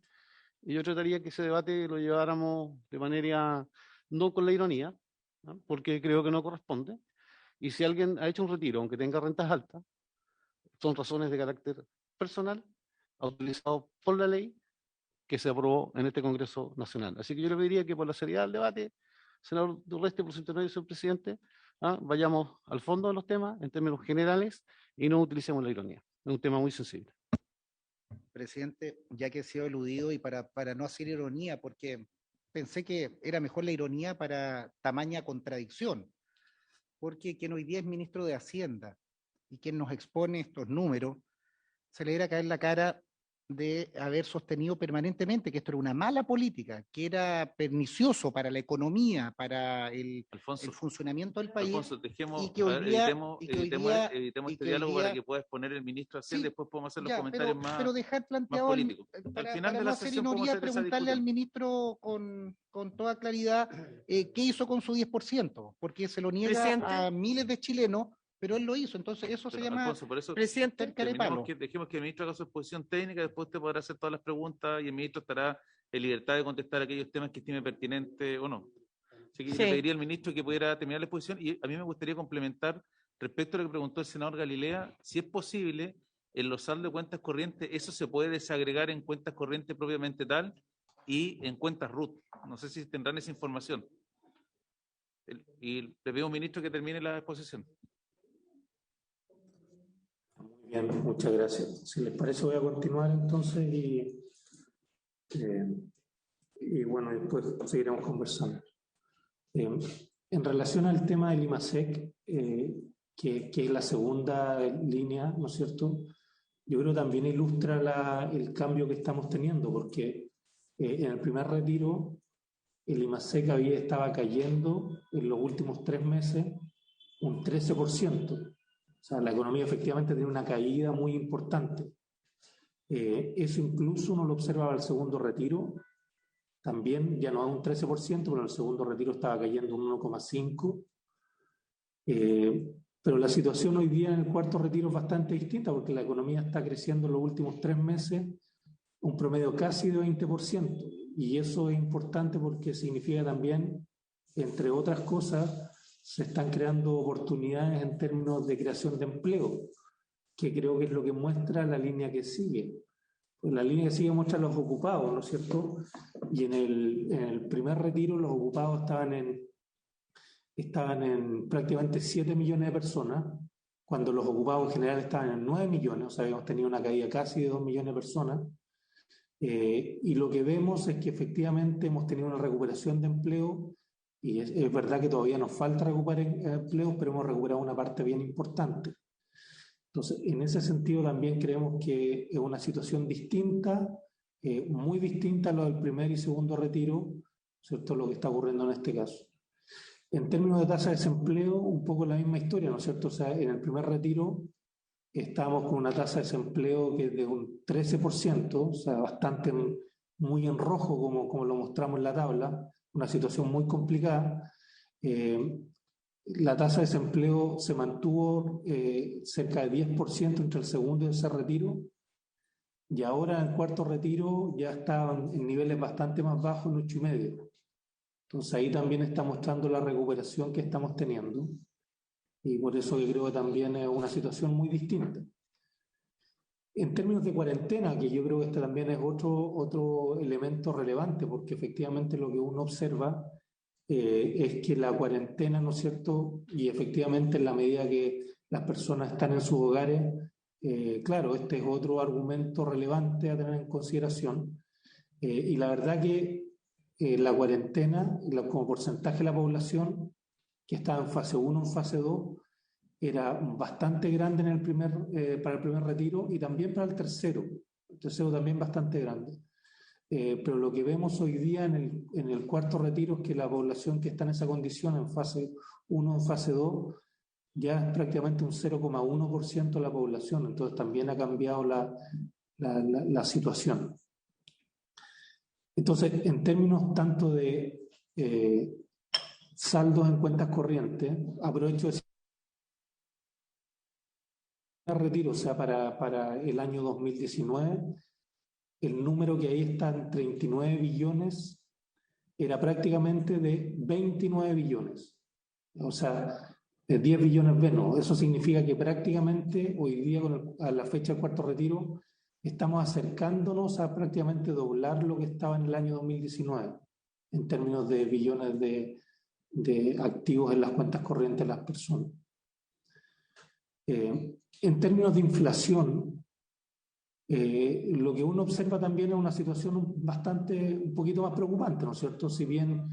y yo trataría que ese debate lo lleváramos de manera, no con la ironía, ¿no? Porque creo que no corresponde, y si alguien ha hecho un retiro, aunque tenga rentas altas, son razones de carácter personal, autorizados por la ley que se aprobó en este Congreso Nacional. Así que yo le pediría que por la seriedad del debate, senador Durresti, por su intermedio, señor presidente, vayamos al fondo de los temas en términos generales y no utilicemos la ironía. Es un tema muy sensible. Presidente, ya que he sido eludido, y para no hacer ironía, porque pensé que era mejor la ironía para tamaña contradicción, porque quien hoy día es ministro de Hacienda y quien nos expone estos números, se le diera caer la cara de haber sostenido permanentemente que esto era una mala política, que era pernicioso para la economía, para el funcionamiento del país. Alfonso, dejemos, y que hoy día, evitemos este diálogo para que pueda exponer el ministro Hacienda, sí, y después podemos hacer los ya, comentarios más, pero dejar planteado más políticos. para, Al final para de no la hacer sesión podemos ironía, hacer esa preguntarle al discusión. ministro con toda claridad qué hizo con su 10%, porque se lo niega Presidente. a miles de chilenos, pero él lo hizo. Entonces eso se llama, Alfonso, por eso Presidente, dejemos que el ministro haga su exposición técnica, después usted podrá hacer todas las preguntas y el ministro estará en libertad de contestar aquellos temas que estime pertinentes o no. Así que Sí. le pediría al ministro que pudiera terminar la exposición, y a mí me gustaría complementar respecto a lo que preguntó el senador Galilea, si es posible, en los saldos de cuentas corrientes, eso se puede desagregar en cuentas corrientes propiamente tal y en cuentas RUT. No sé si tendrán esa información. Y le pido al ministro que termine la exposición. Muy bien, muchas gracias. Si les parece, voy a continuar entonces y bueno, después seguiremos conversando. En relación al tema del IMASEC, que es la segunda línea, ¿no es cierto? Yo creo que también ilustra el cambio que estamos teniendo, porque en el primer retiro el IMASEC estaba cayendo en los últimos 3 meses un 13%. O sea, la economía efectivamente tiene una caída muy importante. Eso incluso uno lo observa al segundo retiro. También ya no a un 13%, pero en el segundo retiro estaba cayendo un 1,5%. Pero la situación hoy día en el cuarto retiro es bastante distinta, porque la economía está creciendo en los últimos 3 meses un promedio casi de 20%. Y eso es importante porque significa también, entre otras cosas, se están creando oportunidades en términos de creación de empleo, que creo que es lo que muestra la línea que sigue. Pues la línea que sigue muestra los ocupados, ¿no es cierto? Y en el primer retiro los ocupados estaban en prácticamente 7 millones de personas, cuando los ocupados en general estaban en 9 millones, o sea, habíamos tenido una caída casi de 2 millones de personas. Y lo que vemos es que efectivamente hemos tenido una recuperación de empleo, y es verdad que todavía nos falta recuperar empleos, pero hemos recuperado una parte bien importante. Entonces, en ese sentido también creemos que es una situación distinta, muy distinta a lo del primer y segundo retiro, ¿cierto? Lo que está ocurriendo en este caso. En términos de tasa de desempleo, un poco la misma historia, ¿no es cierto? O sea, en el primer retiro estábamos con una tasa de desempleo que es de un 13%, o sea, bastante muy en rojo, como lo mostramos en la tabla, una situación muy complicada. La tasa de desempleo se mantuvo cerca de 10% entre el segundo y el tercer retiro, y ahora en el cuarto retiro ya está en niveles bastante más bajos, en 8,5%. Entonces ahí también está mostrando la recuperación que estamos teniendo, y por eso yo creo que también es una situación muy distinta. En términos de cuarentena, que yo creo que este también es otro elemento relevante, porque efectivamente lo que uno observa es que la cuarentena, ¿no es cierto? Y efectivamente en la medida que las personas están en sus hogares, claro, este es otro argumento relevante a tener en consideración. Y la verdad que la cuarentena, como porcentaje de la población que estaba en fase 1, en fase 2, era bastante grande en para el primer retiro y también para el tercero. El tercero también bastante grande. Pero lo que vemos hoy día en el cuarto retiro es que la población que está en esa condición, en fase 1, en fase 2, ya es prácticamente un 0,1% de la población. Entonces también ha cambiado la situación. Entonces, en términos tanto de saldos en cuentas corrientes, aprovecho de retiro, o sea, para el año 2019, el número que ahí está en 39 billones era prácticamente de 29 billones. O sea, 10 billones menos. Eso significa que prácticamente hoy día, a la fecha del cuarto retiro, estamos acercándonos a prácticamente doblar lo que estaba en el año 2019, en términos de billones de activos en las cuentas corrientes de las personas. En términos de inflación, lo que uno observa también es una situación un poquito más preocupante, ¿no es cierto? Si bien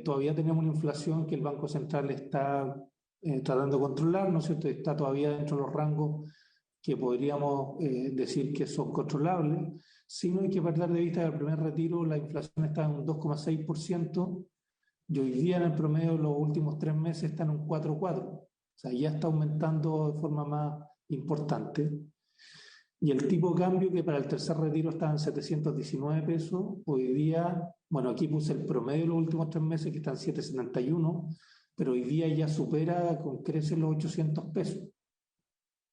todavía tenemos una inflación que el Banco Central está tratando de controlar, ¿no es cierto? Está todavía dentro de los rangos que podríamos decir que son controlables, sino hay que perder de vista que al primer retiro la inflación está en un 2,6% y hoy día en el promedio de los últimos 3 meses está en un 4,4%. O sea, ya está aumentando de forma más importante. Y el tipo de cambio, que para el tercer retiro estaba en 719 pesos, hoy día, bueno, aquí puse el promedio de los últimos 3 meses, que está en 771, pero hoy día ya supera con creces los 800 pesos.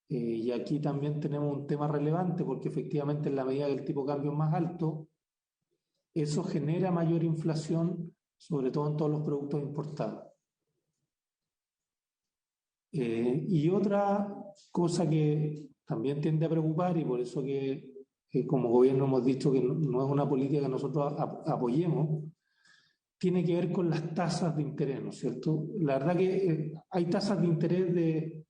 Y aquí también tenemos un tema relevante, porque efectivamente en la medida que el tipo de cambio es más alto, eso genera mayor inflación, sobre todo en todos los productos importados. Y otra cosa que también tiende a preocupar, y por eso que como gobierno hemos dicho que no es una política que nosotros apoyemos, tiene que ver con las tasas de interés, ¿no es cierto? La verdad que hay tasas de interés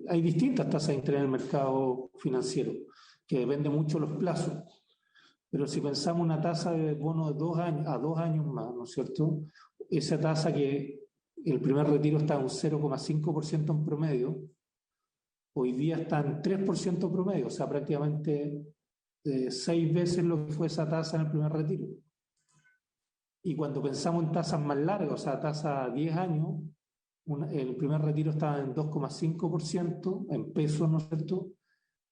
hay distintas tasas de interés en el mercado financiero, que depende mucho de los plazos. Pero si pensamos una tasa de bono de 2 años, a 2 años más, ¿no es cierto? Esa tasa que el primer retiro está en un 0,5% en promedio, hoy día está en 3% promedio, o sea, prácticamente 6 veces lo que fue esa tasa en el primer retiro. Y cuando pensamos en tasas más largas, o sea, tasa a 10 años, el primer retiro estaba en 2,5% en pesos, ¿no es cierto?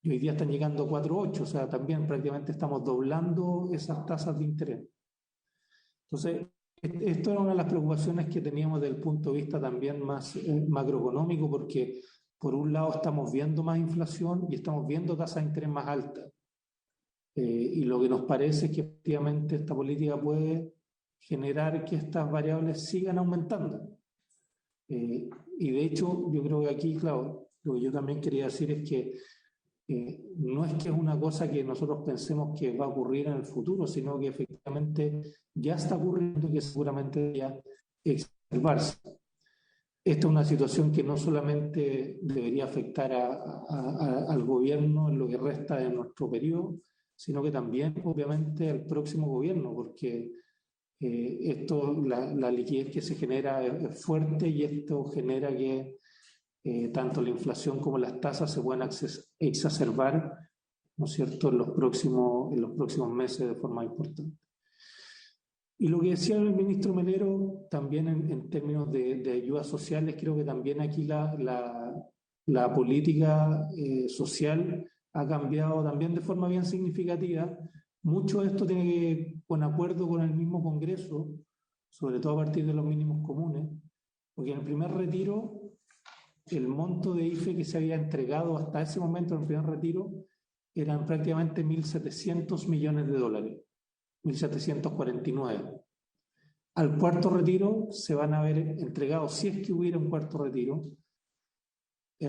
Y hoy día están llegando a 4,8%, o sea, también prácticamente estamos doblando esas tasas de interés. Entonces, esto era una de las preocupaciones que teníamos desde el punto de vista también más macroeconómico, porque por un lado estamos viendo más inflación y estamos viendo tasas de interés más altas. Y lo que nos parece es que efectivamente esta política puede generar que estas variables sigan aumentando. Y de hecho, yo creo que aquí, claro, lo que yo también quería decir es que no es que es una cosa que nosotros pensemos que va a ocurrir en el futuro, sino que efectivamente ya está ocurriendo y que seguramente ya exacerbarse. Esta es una situación que no solamente debería afectar al gobierno en lo que resta de nuestro periodo, sino que también, obviamente, al próximo gobierno, porque la liquidez que se genera es fuerte y esto genera que tanto la inflación como las tasas se puedan exacerbar, ¿no es cierto?, en los próximos meses de forma importante. Y lo que decía el ministro Melero, también en términos de ayudas sociales, creo que también aquí la política social ha cambiado también de forma bien significativa. Mucho de esto tiene que ver con acuerdo con el mismo Congreso, sobre todo a partir de los mínimos comunes, porque en el primer retiro, el monto de IFE que se había entregado hasta ese momento en el primer retiro eran prácticamente 1.700 millones de dólares. 1.749. Al cuarto retiro se van a haber entregado, si es que hubiera un cuarto retiro,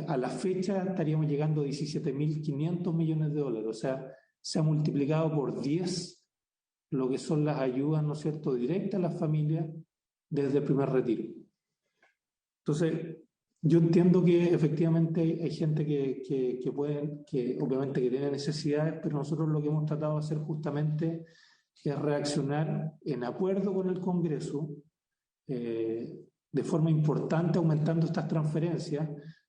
a la fecha estaríamos llegando a 17.500 millones de dólares, o sea, se ha multiplicado por 10 lo que son las ayudas, ¿no es cierto?, directas a las familias, desde el primer retiro. Entonces, yo entiendo que efectivamente hay gente que obviamente que tiene necesidades, pero nosotros lo que hemos tratado de hacer justamente es reaccionar en acuerdo con el Congreso de forma importante, aumentando estas transferencias,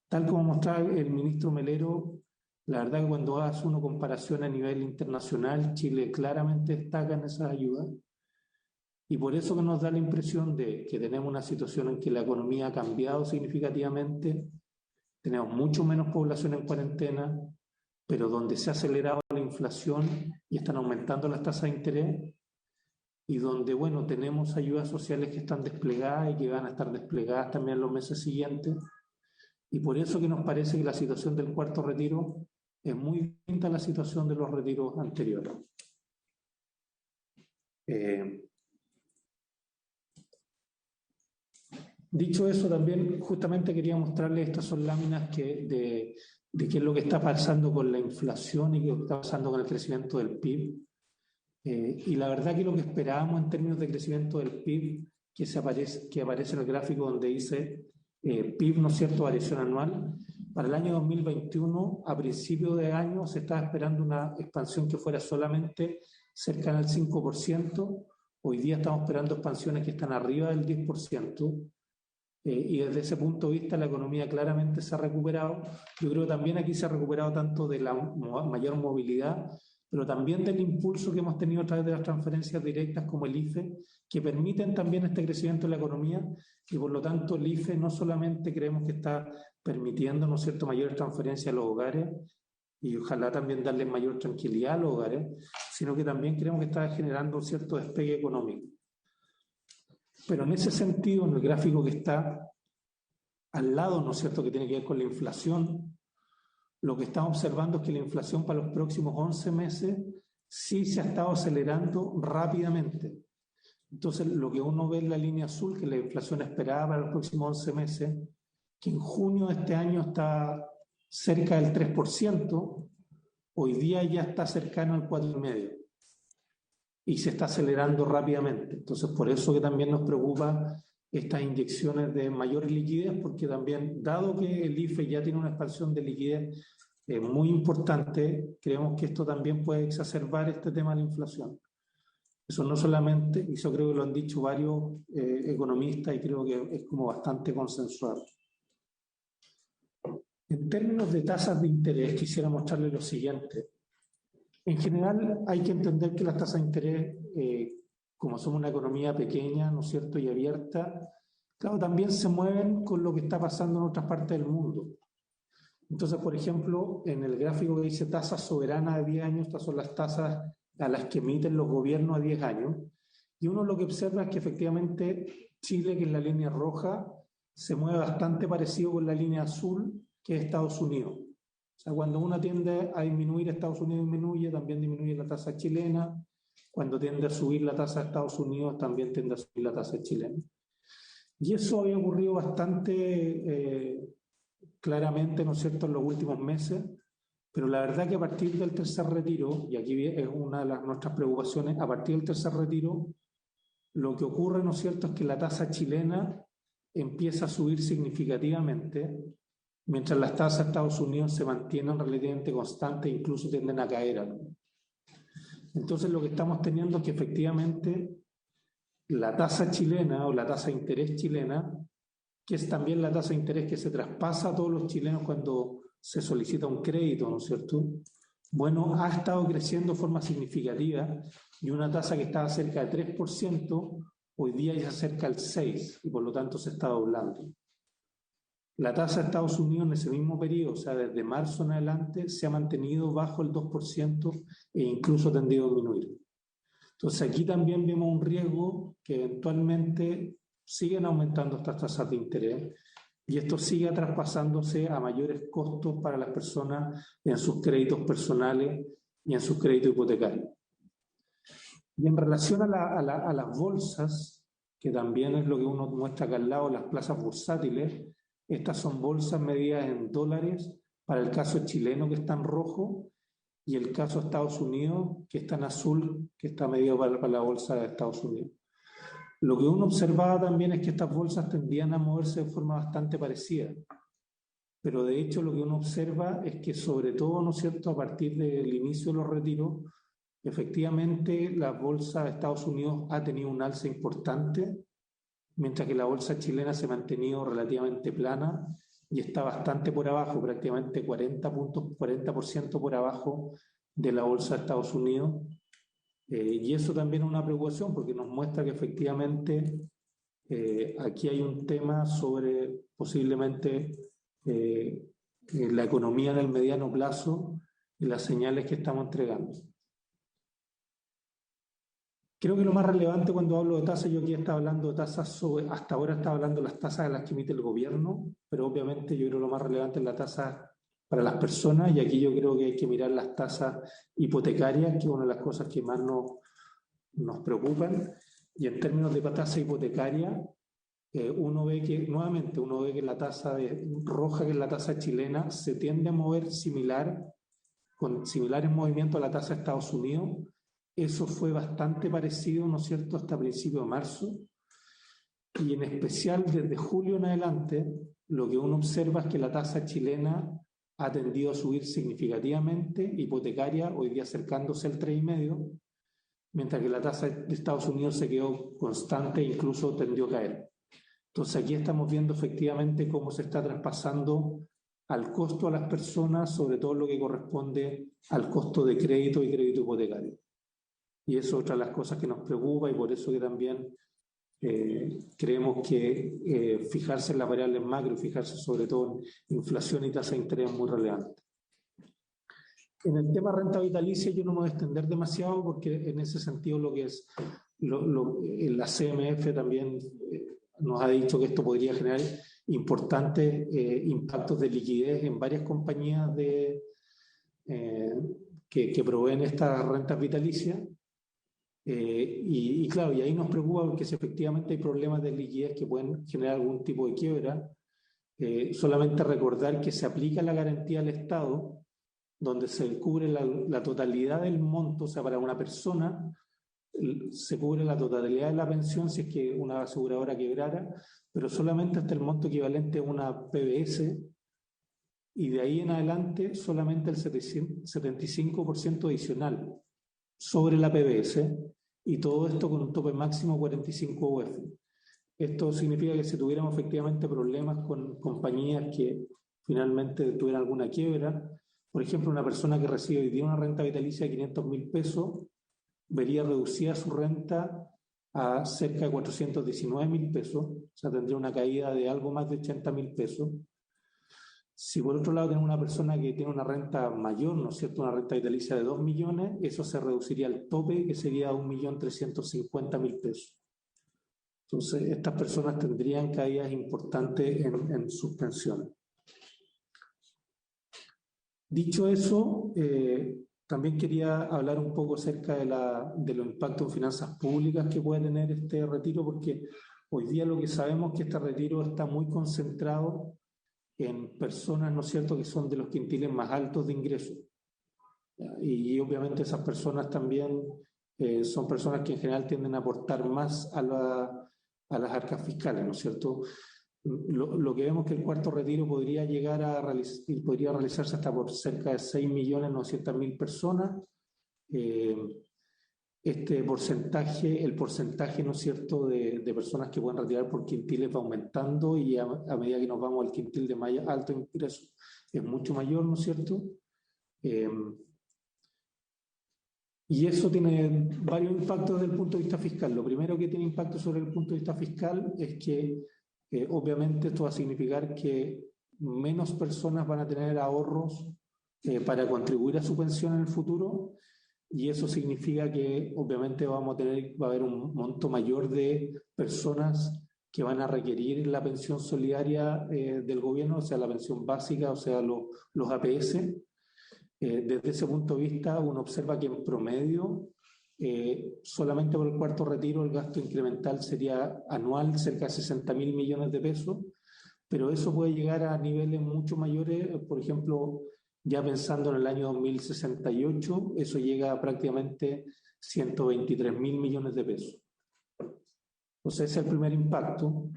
tal como mostraba el ministro Melero. La verdad que cuando hace una comparación a nivel internacional, Chile claramente destaca en esas ayudas. Y por eso que nos da la impresión de que tenemos una situación en que la economía ha cambiado significativamente, tenemos mucho menos población en cuarentena, pero donde se ha acelerado la inflación y están aumentando las tasas de interés, y donde, bueno, tenemos ayudas sociales que están desplegadas y que van a estar desplegadas también en los meses siguientes. Y por eso que nos parece que la situación del cuarto retiro es muy distinta a la situación de los retiros anteriores. Dicho eso, también justamente quería mostrarles, estas son láminas de qué es lo que está pasando con la inflación y qué está pasando con el crecimiento del PIB. Y la verdad que lo que esperábamos en términos de crecimiento del PIB, que aparece en el gráfico donde dice PIB, ¿no es cierto?, variación anual, para el año 2021, a principio de año, se estaba esperando una expansión que fuera solamente cercana al 5%. Hoy día estamos esperando expansiones que están arriba del 10%. Y desde ese punto de vista la economía claramente se ha recuperado. Yo creo que también aquí se ha recuperado tanto de la mayor movilidad, pero también del impulso que hemos tenido a través de las transferencias directas como el IFE, que permiten también este crecimiento de la economía, y por lo tanto el IFE no solamente creemos que está permitiendo, ¿no es cierto?, mayores transferencias a los hogares, y ojalá también darles mayor tranquilidad a los hogares, sino que también creemos que está generando un cierto despegue económico. Pero en ese sentido, en el gráfico que está al lado, ¿no es cierto?, que tiene que ver con la inflación, lo que estamos observando es que la inflación para los próximos 11 meses sí se ha estado acelerando rápidamente. Entonces, lo que uno ve en la línea azul, que es la inflación esperada para los próximos 11 meses, que en junio de este año está cerca del 3%, hoy día ya está cercano al 4,5%. Y se está acelerando rápidamente. Entonces, por eso que también nos preocupa estas inyecciones de mayor liquidez, porque también, dado que el IFE ya tiene una expansión de liquidez muy importante, creemos que esto también puede exacerbar este tema de la inflación. Eso no solamente, y eso creo que lo han dicho varios economistas y creo que es como bastante consensuado. En términos de tasas de interés, quisiera mostrarles lo siguiente. En general, hay que entender que las tasas de interés, como somos una economía pequeña, ¿no es cierto?, y abierta, claro, también se mueven con lo que está pasando en otras partes del mundo. Entonces, por ejemplo, en el gráfico que dice tasa soberana de 10 años, estas son las tasas a las que emiten los gobiernos a 10 años, y uno lo que observa es que efectivamente Chile, que es la línea roja, se mueve bastante parecido con la línea azul, que es Estados Unidos. O sea, cuando uno tiende a disminuir, Estados Unidos disminuye, también disminuye la tasa chilena. Cuando tiende a subir la tasa de Estados Unidos, también tiende a subir la tasa chilena. Y eso había ocurrido bastante claramente, ¿no es cierto?, en los últimos meses, pero la verdad que a partir del tercer retiro, y aquí es una de nuestras preocupaciones, a partir del tercer retiro, lo que ocurre, ¿no es cierto?, es que la tasa chilena empieza a subir significativamente, mientras las tasas de Estados Unidos se mantienen relativamente constantes e incluso tienden a caer. Entonces lo que estamos teniendo es que efectivamente la tasa chilena o la tasa de interés chilena, que es también la tasa de interés que se traspasa a todos los chilenos cuando se solicita un crédito, ¿no es cierto?, bueno, ha estado creciendo de forma significativa, y una tasa que estaba cerca de 3%, hoy día ya se acerca al 6%, y por lo tanto se está doblando. La tasa de Estados Unidos en ese mismo periodo, o sea, desde marzo en adelante, se ha mantenido bajo el 2% e incluso ha tendido a disminuir. Entonces aquí también vemos un riesgo que eventualmente siguen aumentando estas tasas de interés y esto sigue traspasándose a mayores costos para las personas en sus créditos personales y en sus créditos hipotecarios. Y en relación a las bolsas, que también es lo que uno muestra acá al lado, las plazas bursátiles, estas son bolsas medidas en dólares para el caso chileno, que está en rojo, y el caso de Estados Unidos, que está en azul, que está medido para la bolsa de Estados Unidos. Lo que uno observaba también es que estas bolsas tendían a moverse de forma bastante parecida. Pero de hecho lo que uno observa es que sobre todo, ¿no es cierto?, a partir del inicio de los retiros, efectivamente la bolsa de Estados Unidos ha tenido un alza importante, mientras que la bolsa chilena se ha mantenido relativamente plana y está bastante por abajo, prácticamente 40% por abajo de la bolsa de Estados Unidos. Y eso también es una preocupación porque nos muestra que efectivamente aquí hay un tema sobre posiblemente la economía en el mediano plazo y las señales que estamos entregando. Creo que lo más relevante cuando hablo de tasas, yo aquí estaba hablando de tasas sobre, hasta ahora estaba hablando de las tasas a las que emite el gobierno, pero obviamente yo creo que lo más relevante es la tasa para las personas, y aquí yo creo que hay que mirar las tasas hipotecarias, que es una de las cosas que más nos preocupan. Y en términos de tasa hipotecaria, uno ve que la tasa roja, que es la tasa chilena, se tiende a mover con similares movimientos a la tasa de Estados Unidos. Eso fue bastante parecido, ¿no es cierto?, hasta principios de marzo. Y en especial desde julio en adelante, lo que uno observa es que la tasa chilena ha tendido a subir significativamente, hipotecaria, hoy día acercándose al 3,5, mientras que la tasa de Estados Unidos se quedó constante e incluso tendió a caer. Entonces aquí estamos viendo efectivamente cómo se está traspasando al costo a las personas, sobre todo lo que corresponde al costo de crédito y crédito hipotecario. Y eso es otra de las cosas que nos preocupa, y por eso que también creemos que fijarse en las variables macro y fijarse sobre todo en inflación y tasa de interés es muy relevante. En el tema renta vitalicia yo no me voy a extender demasiado porque en ese sentido lo que es la CMF también nos ha dicho que esto podría generar importantes impactos de liquidez en varias compañías que proveen estas rentas vitalicias. Y claro, y ahí nos preocupa porque si efectivamente hay problemas de liquidez que pueden generar algún tipo de quiebra, solamente recordar que se aplica la garantía del Estado, donde se cubre la totalidad del monto, o sea, para una persona se cubre la totalidad de la pensión si es que una aseguradora quebrara, pero solamente hasta el monto equivalente a una PBS, y de ahí en adelante solamente el 75% adicional sobre la PBS, y todo esto con un tope máximo 45 UF. Esto significa que si tuviéramos efectivamente problemas con compañías que finalmente tuvieran alguna quiebra, por ejemplo, una persona que recibe hoy día una renta vitalicia de 500.000 pesos, vería reducida su renta a cerca de 419.000 pesos, o sea, tendría una caída de algo más de 80.000 pesos. Si por otro lado tenemos una persona que tiene una renta mayor, ¿no es cierto?, una renta vitalicia de 2 millones, eso se reduciría al tope, que sería 1.350.000 pesos. Entonces, estas personas tendrían caídas importantes en sus pensiones. Dicho eso, también quería hablar un poco acerca de los impactos en finanzas públicas que puede tener este retiro, porque hoy día lo que sabemos es que este retiro está muy concentrado en personas, ¿no es cierto?, que son de los quintiles más altos de ingresos. Y obviamente esas personas también son personas que en general tienden a aportar más a las arcas fiscales, ¿no es cierto? Lo que vemos que el cuarto retiro podría llegar a podría realizarse hasta por cerca de 6.900.000 personas. El porcentaje, ¿no es cierto?, de personas que pueden retirar por quintiles va aumentando, y a medida que nos vamos al quintil de más alto ingreso es mucho mayor, ¿no es cierto? Y eso tiene varios impactos desde el punto de vista fiscal. Lo primero que tiene impacto sobre el punto de vista fiscal es que obviamente esto va a significar que menos personas van a tener ahorros para contribuir a su pensión en el futuro, y eso significa que obviamente va a haber un monto mayor de personas que van a requerir la pensión solidaria del gobierno, o sea, la pensión básica, o sea, los APS. Desde ese punto de vista, uno observa que en promedio, solamente por el cuarto retiro, el gasto incremental sería anual cerca de 60.000 millones de pesos, pero eso puede llegar a niveles mucho mayores. Por ejemplo, ya pensando en el año 2068, eso llega a prácticamente 123.000 millones de pesos. Entonces ese es el primer impacto.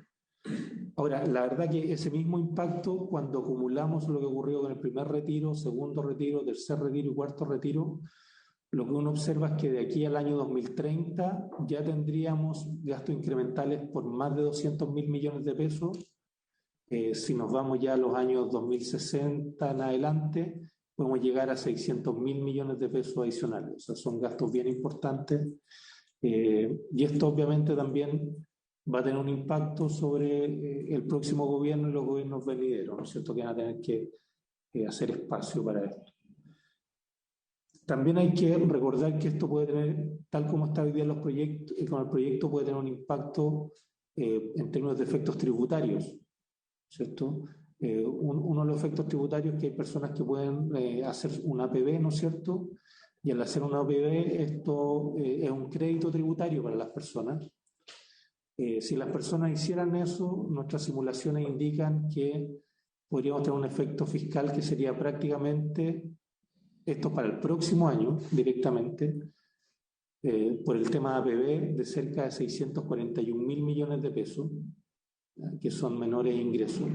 Ahora, la verdad que ese mismo impacto, cuando acumulamos lo que ocurrió con el primer retiro, segundo retiro, tercer retiro y cuarto retiro, lo que uno observa es que de aquí al año 2030 ya tendríamos gastos incrementales por más de 200.000 millones de pesos. Si nos vamos ya a los años 2060 en adelante, podemos llegar a 600.000 millones de pesos adicionales. O sea, son gastos bien importantes. Y esto obviamente también va a tener un impacto sobre el próximo gobierno y los gobiernos venideros, ¿no es cierto?, que van a tener que hacer espacio para esto. También hay que recordar que esto puede tener, tal como está hoy día los proyectos, con el proyecto puede tener un impacto en términos de efectos tributarios, ¿cierto? Uno de los efectos tributarios es que hay personas que pueden hacer una APB, ¿no es cierto? Y al hacer una APB, esto es un crédito tributario para las personas. Si las personas hicieran eso, nuestras simulaciones indican que podríamos tener un efecto fiscal que sería prácticamente, esto para el próximo año directamente, por el tema de APB, de cerca de 641.000 millones de pesos, que son menores ingresos,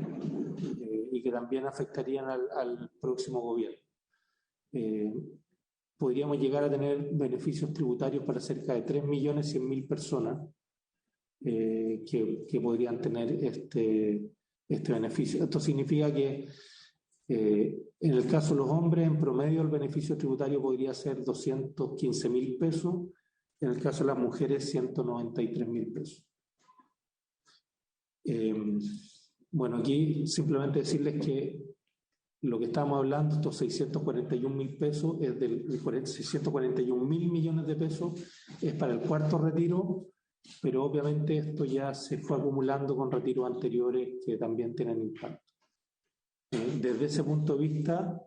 y que también afectarían al próximo gobierno. Podríamos llegar a tener beneficios tributarios para cerca de 3.100.000 personas que podrían tener este beneficio. Esto significa que en el caso de los hombres, en promedio, el beneficio tributario podría ser 215.000 pesos, en el caso de las mujeres, 193.000 pesos. Bueno, aquí simplemente decirles que lo que estamos hablando, estos 641.000 pesos, es del 641.000 millones de pesos, es para el cuarto retiro, pero obviamente esto ya se fue acumulando con retiros anteriores que también tienen impacto. Desde ese punto de vista,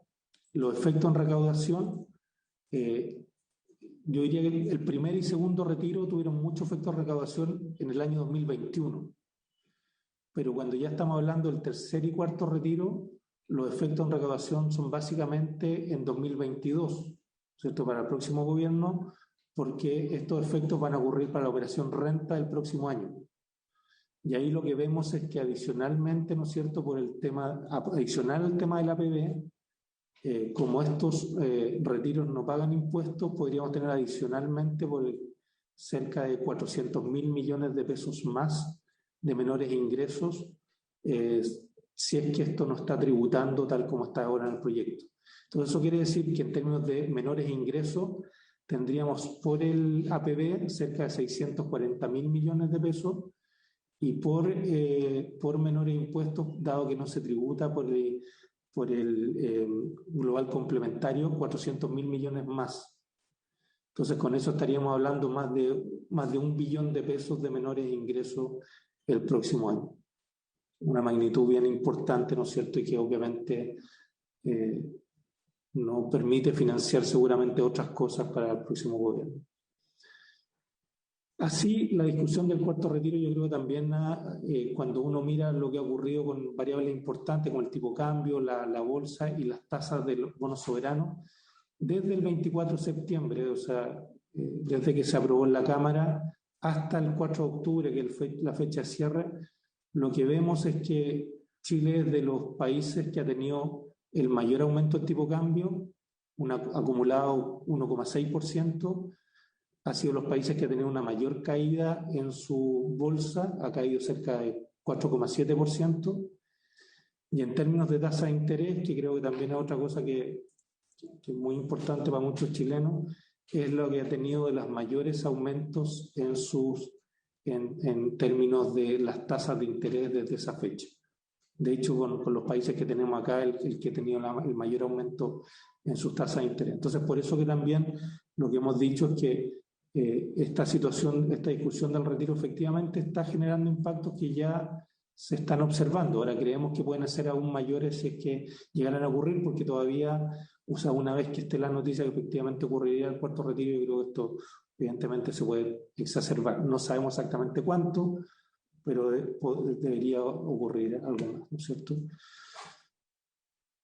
los efectos en recaudación, yo diría que el primer y segundo retiro tuvieron mucho efecto en recaudación en el año 2021, pero cuando ya estamos hablando del tercer y cuarto retiro, los efectos en recaudación son básicamente en 2022, ¿cierto?, para el próximo gobierno, porque estos efectos van a ocurrir para la operación renta del próximo año. Y ahí lo que vemos es que adicionalmente, ¿no es cierto?, por el tema, adicional al tema del APB, como estos retiros no pagan impuestos, podríamos tener adicionalmente por cerca de 400.000 millones de pesos más de menores ingresos, si es que esto no está tributando tal como está ahora en el proyecto. Entonces eso quiere decir que en términos de menores ingresos tendríamos por el APB cerca de 640.000 millones de pesos y por menores impuestos, dado que no se tributa por el global complementario, 400.000 millones más. Entonces con eso estaríamos hablando más de 1 billón de pesos de menores ingresos el próximo año. Una magnitud bien importante, ¿no es cierto?, y que obviamente no permite financiar seguramente otras cosas para el próximo gobierno. Así, la discusión del cuarto retiro, yo creo que también cuando uno mira lo que ha ocurrido con variables importantes como el tipo de cambio, la bolsa y las tasas de los bonos soberanos, desde el 24 de septiembre, o sea, desde que se aprobó en la Cámara hasta el 4 de octubre, que es la fecha de cierre, lo que vemos es que Chile es de los países que ha tenido el mayor aumento del tipo de cambio, un acumulado 1,6%, ha sido los países que han tenido una mayor caída en su bolsa, ha caído cerca de 4,7%, y en términos de tasa de interés, que creo que también es otra cosa que es muy importante para muchos chilenos, es lo que ha tenido de los mayores aumentos en términos de las tasas de interés desde esa fecha. De hecho, con los países que tenemos acá, el que ha tenido el mayor aumento en sus tasas de interés. Entonces, por eso que también lo que hemos dicho es que esta situación, esta discusión del retiro efectivamente está generando impactos que ya se están observando. Ahora creemos que pueden ser aún mayores si es que llegaran a ocurrir, porque todavía, o sea, una vez que esté la noticia que efectivamente ocurriría el cuarto retiro, yo creo que esto evidentemente se puede exacerbar. No sabemos exactamente cuánto, pero debería ocurrir algo más, ¿no es cierto?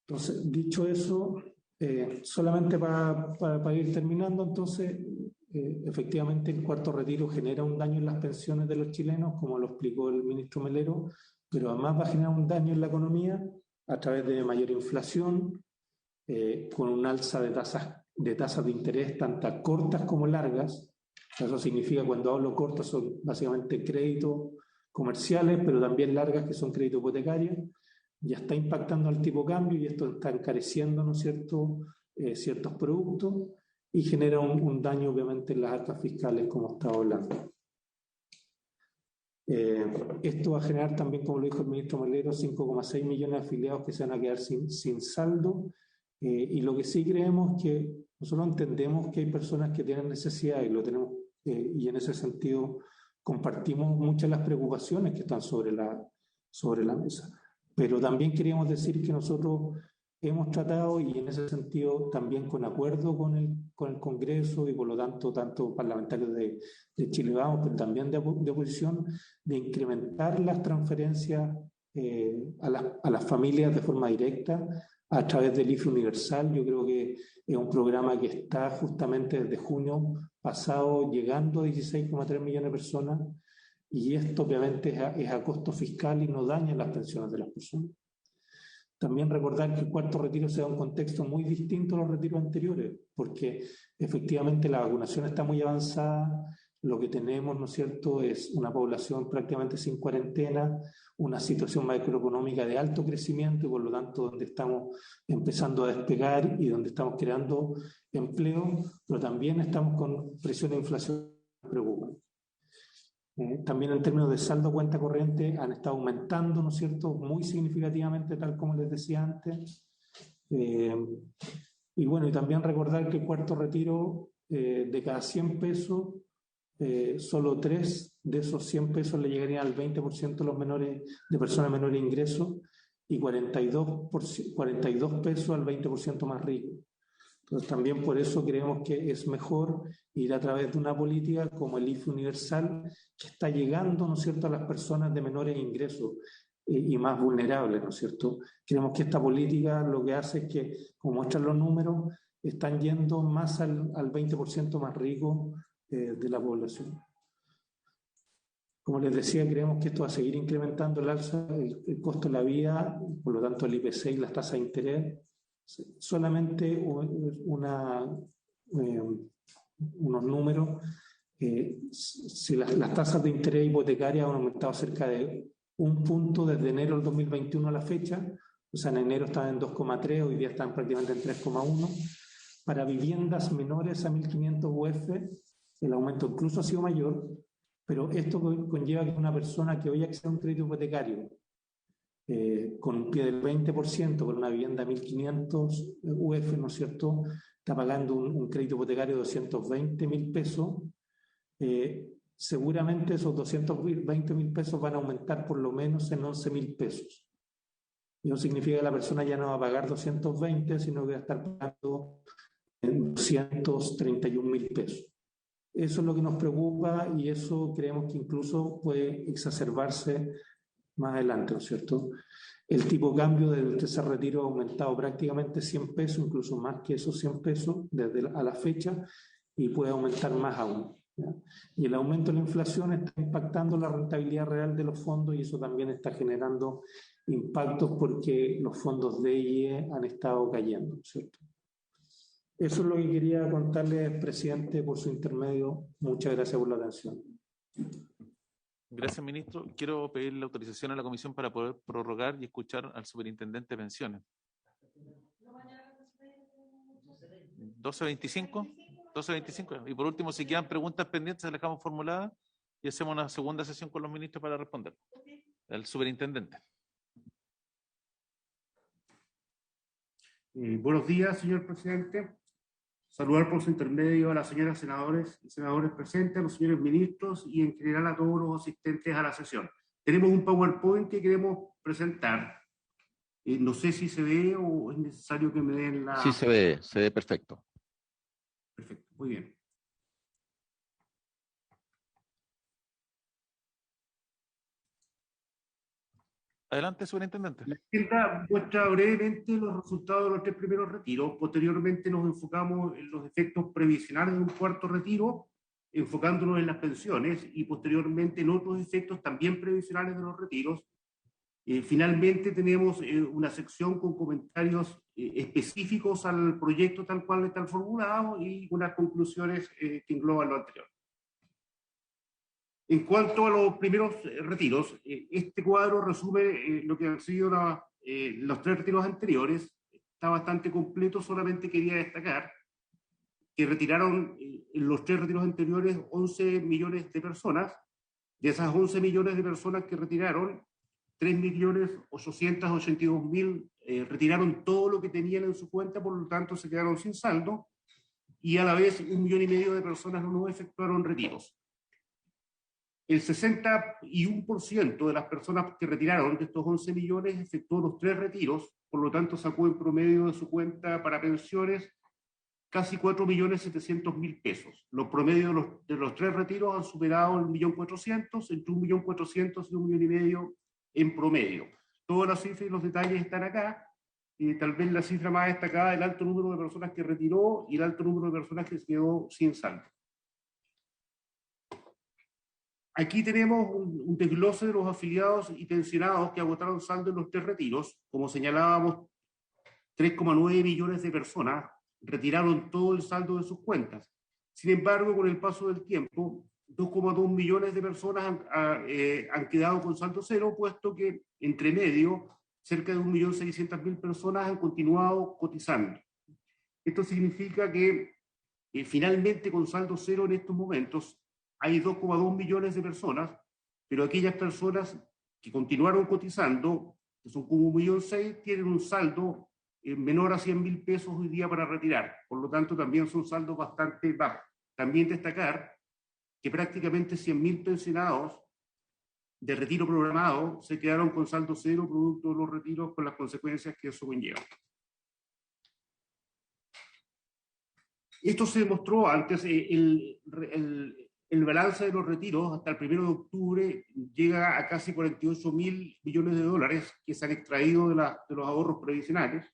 Entonces, dicho eso, solamente para ir terminando, entonces, efectivamente el cuarto retiro genera un daño en las pensiones de los chilenos, como lo explicó el ministro Melero, pero además va a generar un daño en la economía a través de mayor inflación, con un alza de tasas de interés tanto cortas como largas. Eso significa, cuando hablo cortas, son básicamente créditos comerciales, pero también largas, que son créditos hipotecarios. Ya está impactando al tipo de cambio y esto está encareciendo, ¿no es cierto?, ciertos productos, y genera un daño obviamente en las arcas fiscales, como estaba hablando. Esto va a generar también, como lo dijo el ministro Melero, 5,6 millones de afiliados que se van a quedar sin saldo, y lo que sí creemos es que nosotros entendemos que hay personas que tienen necesidad, y lo tenemos, y en ese sentido compartimos muchas de las preocupaciones que están sobre la mesa. Pero también queríamos decir que nosotros hemos tratado, y en ese sentido también con acuerdo con el Congreso y por lo tanto parlamentarios de Chile Vamos, pero también de oposición, de incrementar las transferencias a las familias de forma directa a través del IFE Universal. Yo creo que es un programa que está justamente desde junio pasado llegando a 16,3 millones de personas, y esto obviamente es a costo fiscal y no daña las pensiones de las personas. También recordar que el cuarto retiro se da en un contexto muy distinto a los retiros anteriores, porque efectivamente la vacunación está muy avanzada, lo que tenemos, ¿no es cierto?, es una población prácticamente sin cuarentena, una situación macroeconómica de alto crecimiento, y por lo tanto donde estamos empezando a despegar y donde estamos creando empleo, pero también estamos con presión de inflación que preocupa. También en términos de saldo cuenta corriente han estado aumentando, ¿no es cierto?, muy significativamente, tal como les decía antes. Y bueno, y también recordar que el cuarto retiro, de cada 100 pesos, solo 3 de esos 100 pesos le llegarían al 20% de personas menores de ingresos, y 42 pesos al 20% más rico. Entonces también por eso creemos que es mejor ir a través de una política como el IFE Universal, que está llegando, ¿no es cierto?, a las personas de menores ingresos y más vulnerables, ¿no es cierto? Creemos que esta política lo que hace es que, como muestran los números, están yendo más al 20% más rico de la población. Como les decía, creemos que esto va a seguir incrementando el costo de la vida, por lo tanto el IPC y las tasas de interés. Solamente unos números. Si las tasas de interés hipotecarias han aumentado cerca de 1 punto desde enero del 2021 a la fecha, o sea, en enero estaban en 2,3, hoy día están prácticamente en 3,1. Para viviendas menores a 1.500 UF, el aumento incluso ha sido mayor, pero esto conlleva que una persona que hoy accede a un crédito hipotecario con un pie del 20% por una vivienda de 1.500 UF, ¿no es cierto?, está pagando un crédito hipotecario de 220.000 pesos, seguramente esos 220.000 pesos van a aumentar por lo menos en 11.000 pesos. Y eso significa que la persona ya no va a pagar 220, sino que va a estar pagando 231.000 pesos. Eso es lo que nos preocupa, y eso creemos que incluso puede exacerbarse más adelante, ¿no es cierto? El tipo de cambio del tercer retiro ha aumentado prácticamente 100 pesos, incluso más que esos 100 pesos desde a la fecha, y puede aumentar más aún, ¿ya? Y el aumento de la inflación está impactando la rentabilidad real de los fondos, y eso también está generando impactos porque los fondos de IE han estado cayendo, ¿no es cierto? Eso es lo que quería contarle, presidente, por su intermedio. Muchas gracias por la atención. Gracias, ministro. Quiero pedir la autorización a la comisión para poder prorrogar y escuchar al superintendente de pensiones. 12:25. 12:25. Y por último, si quedan preguntas pendientes, las dejamos formuladas y hacemos una segunda sesión con los ministros para responder. El superintendente. Buenos días, señor presidente. Saludar por su intermedio a las señoras senadores y senadores presentes, a los señores ministros y en general a todos los asistentes a la sesión. Tenemos un PowerPoint que queremos presentar. No sé si se ve o es necesario que me den la... Sí, se ve perfecto. Perfecto, muy bien. Adelante, superintendente. La agenda muestra brevemente los resultados de los 3 primeros retiros. Posteriormente nos enfocamos en los efectos previsionales de un cuarto retiro, enfocándonos en las pensiones, y posteriormente en otros efectos también previsionales de los retiros. Finalmente tenemos una sección con comentarios específicos al proyecto tal cual está formulado y unas conclusiones que engloban lo anterior. En cuanto a los primeros retiros, este cuadro resume lo que han sido los 3 retiros anteriores. Está bastante completo, solamente quería destacar que retiraron en los 3 retiros anteriores 11 millones de personas. De esas 11 millones de personas que retiraron, 3.882.000 retiraron todo lo que tenían en su cuenta, por lo tanto se quedaron sin saldo, y a la vez 1,5 millones de personas no efectuaron retiros. El 61% de las personas que retiraron de estos 11 millones efectuó los 3 retiros, por lo tanto sacó en promedio de su cuenta para pensiones casi 4.700.000 pesos. Los promedios de los 3 retiros han superado el 1.400.000, entre 1.400.000 y 1,5 millones en promedio. Todas las cifras y los detalles están acá. Tal vez la cifra más destacada es el alto número de personas que retiró y el alto número de personas que se quedó sin saldo. Aquí tenemos un desglose de los afiliados y pensionados que agotaron saldo en los 3 retiros. Como señalábamos, 3,9 millones de personas retiraron todo el saldo de sus cuentas. Sin embargo, con el paso del tiempo, 2,2 millones de personas han quedado con saldo cero, puesto que entre medio cerca de 1.600.000 personas han continuado cotizando. Esto significa que finalmente con saldo cero en estos momentos hay 2,2 millones de personas, pero aquellas personas que continuaron cotizando, que son como 1,6 millones, tienen un saldo menor a 100.000 pesos hoy día para retirar. Por lo tanto, también son saldos bastante bajos. También destacar que prácticamente 100.000 pensionados de retiro programado se quedaron con saldo cero producto de los retiros, con las consecuencias que eso conlleva. Esto se demostró antes. El balance de los retiros hasta el 1 de octubre llega a casi 48.000 millones de dólares que se han extraído de los ahorros previsionales.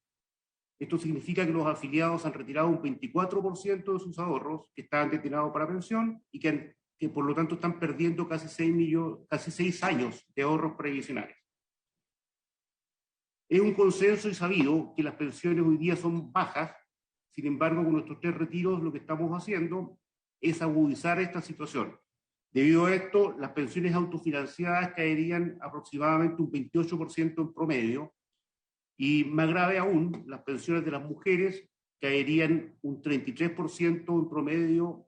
Esto significa que los afiliados han retirado un 24% de sus ahorros que estaban destinados para pensión y que por lo tanto están perdiendo casi 6 años de ahorros previsionales. Es un consenso y sabido que las pensiones hoy día son bajas. Sin embargo, con nuestros 3 retiros lo que estamos haciendo es agudizar esta situación. Debido a esto, las pensiones autofinanciadas caerían aproximadamente un 28% en promedio, y más grave aún, las pensiones de las mujeres caerían un 33% en promedio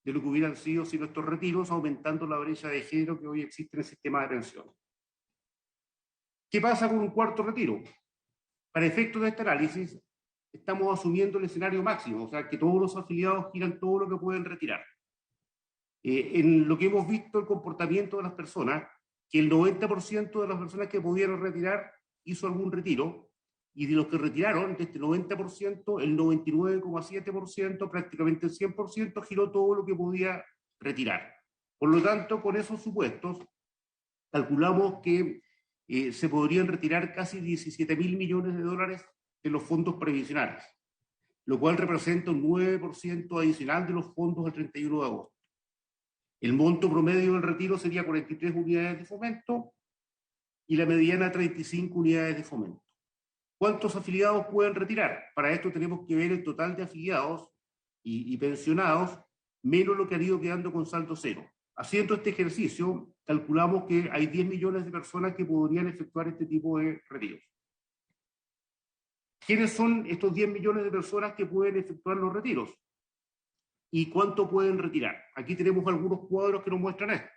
de lo que hubieran sido sin nuestros retiros, aumentando la brecha de género que hoy existe en el sistema de pensiones. ¿Qué pasa con un cuarto retiro? Para efectos de este análisis, estamos asumiendo el escenario máximo, o sea, que todos los afiliados giran todo lo que pueden retirar. En lo que hemos visto el comportamiento de las personas, que el 90% de las personas que pudieron retirar hizo algún retiro, y de los que retiraron, de este 90%, el 99,7%, prácticamente el 100%, giró todo lo que podía retirar. Por lo tanto, con esos supuestos, calculamos que se podrían retirar casi 17.000 millones de dólares de los fondos previsionales, lo cual representa un 9% adicional de los fondos del 31 de agosto. El monto promedio del retiro sería 43 unidades de fomento y la mediana 35 unidades de fomento. ¿Cuántos afiliados pueden retirar? Para esto tenemos que ver el total de afiliados y pensionados menos lo que han ido quedando con saldo cero. Haciendo este ejercicio, calculamos que hay 10 millones de personas que podrían efectuar este tipo de retiros. ¿Quiénes son estos 10 millones de personas que pueden efectuar los retiros? ¿Y cuánto pueden retirar? Aquí tenemos algunos cuadros que nos muestran esto.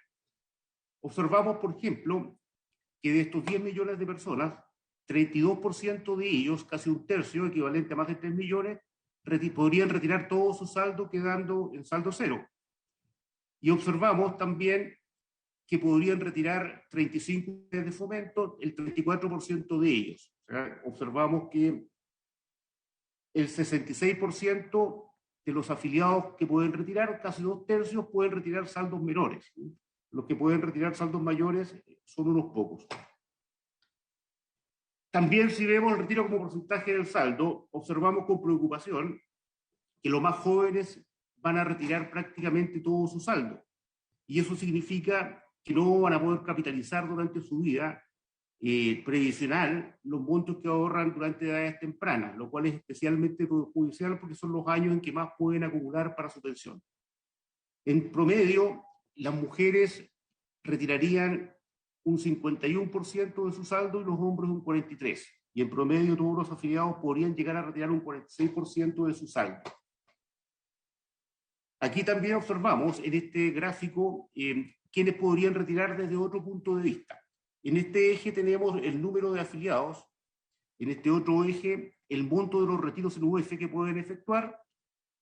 Observamos, por ejemplo, que de estos 10 millones de personas, 32% de ellos, casi un tercio, equivalente a más de 3 millones, podrían retirar todo su saldo quedando en saldo cero. Y observamos también que podrían retirar 35 unidades de fomento, el 34% de ellos. O sea, observamos que el 66% de los afiliados que pueden retirar, casi 2 tercios, pueden retirar saldos menores. Los que pueden retirar saldos mayores son unos pocos. También si vemos el retiro como porcentaje del saldo, observamos con preocupación que los más jóvenes van a retirar prácticamente todo su saldo. Y eso significa que no van a poder capitalizar durante su vida previsional los montos que ahorran durante edades tempranas, lo cual es especialmente perjudicial porque son los años en que más pueden acumular para su pensión. En promedio, las mujeres retirarían un 51% de su saldo y los hombres un 43%. Y en promedio todos los afiliados podrían llegar a retirar un 46% de su saldo. Aquí también observamos en este gráfico quienes podrían retirar desde otro punto de vista. En este eje tenemos el número de afiliados, en este otro eje el monto de los retiros en UF que pueden efectuar,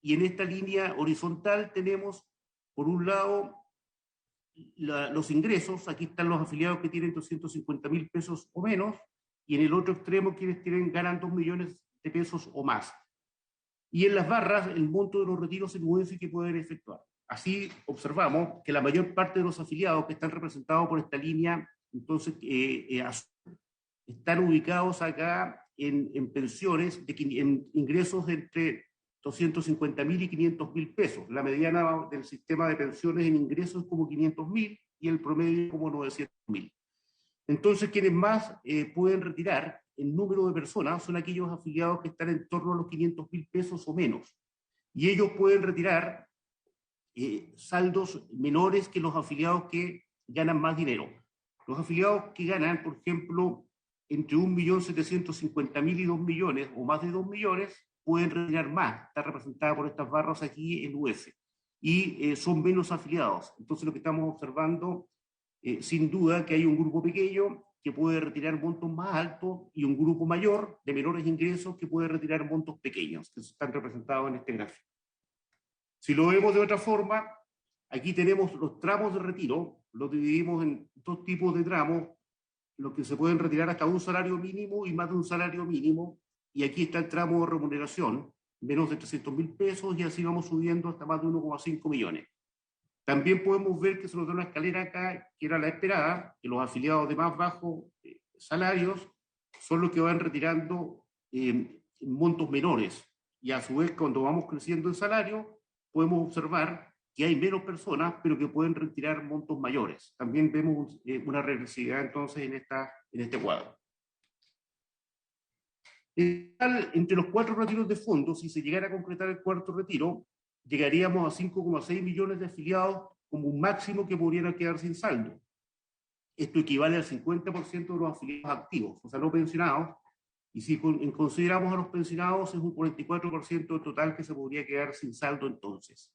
y en esta línea horizontal tenemos, por un lado, los ingresos. Aquí están los afiliados que tienen 250.000 pesos o menos, y en el otro extremo quienes ganan 2 millones de pesos o más. Y en las barras el monto de los retiros en UF que pueden efectuar. Así observamos que la mayor parte de los afiliados que están representados por esta línea, entonces, están ubicados acá en pensiones, en ingresos de entre 250.000 y 500.000 pesos. La mediana del sistema de pensiones en ingresos es como 500.000 y el promedio como 900.000. Entonces, quienes más pueden retirar en número de personas son aquellos afiliados que están en torno a los 500.000 pesos o menos. Y ellos pueden retirar saldos menores que los afiliados que ganan más dinero. Los afiliados que ganan, por ejemplo, entre 1.750.000 y 2 millones, o más de 2 millones, pueden retirar más. Está representada por estas barras aquí en UF. Y son menos afiliados. Entonces, lo que estamos observando, sin duda, que hay un grupo pequeño que puede retirar montos más altos y un grupo mayor de menores ingresos que puede retirar montos pequeños, que están representados en este gráfico. Si lo vemos de otra forma, aquí tenemos los tramos de retiro, los dividimos en dos tipos de tramos, los que se pueden retirar hasta un salario mínimo y más de un salario mínimo, y aquí está el tramo de remuneración, menos de 300.000 pesos, y así vamos subiendo hasta más de 1,5 millones. También podemos ver que se nos da una escalera acá, que era la esperada, que los afiliados de más bajos salarios son los que van retirando montos menores, y a su vez cuando vamos creciendo en salario, podemos observar que hay menos personas, pero que pueden retirar montos mayores. También vemos una regresividad entonces en este cuadro. Entre los 4 retiros de fondos, si se llegara a concretar el cuarto retiro, llegaríamos a 5,6 millones de afiliados como un máximo que podrían quedar sin saldo. Esto equivale al 50% de los afiliados activos, o sea, no pensionados, y si consideramos a los pensionados es un 44% del total que se podría quedar sin saldo entonces.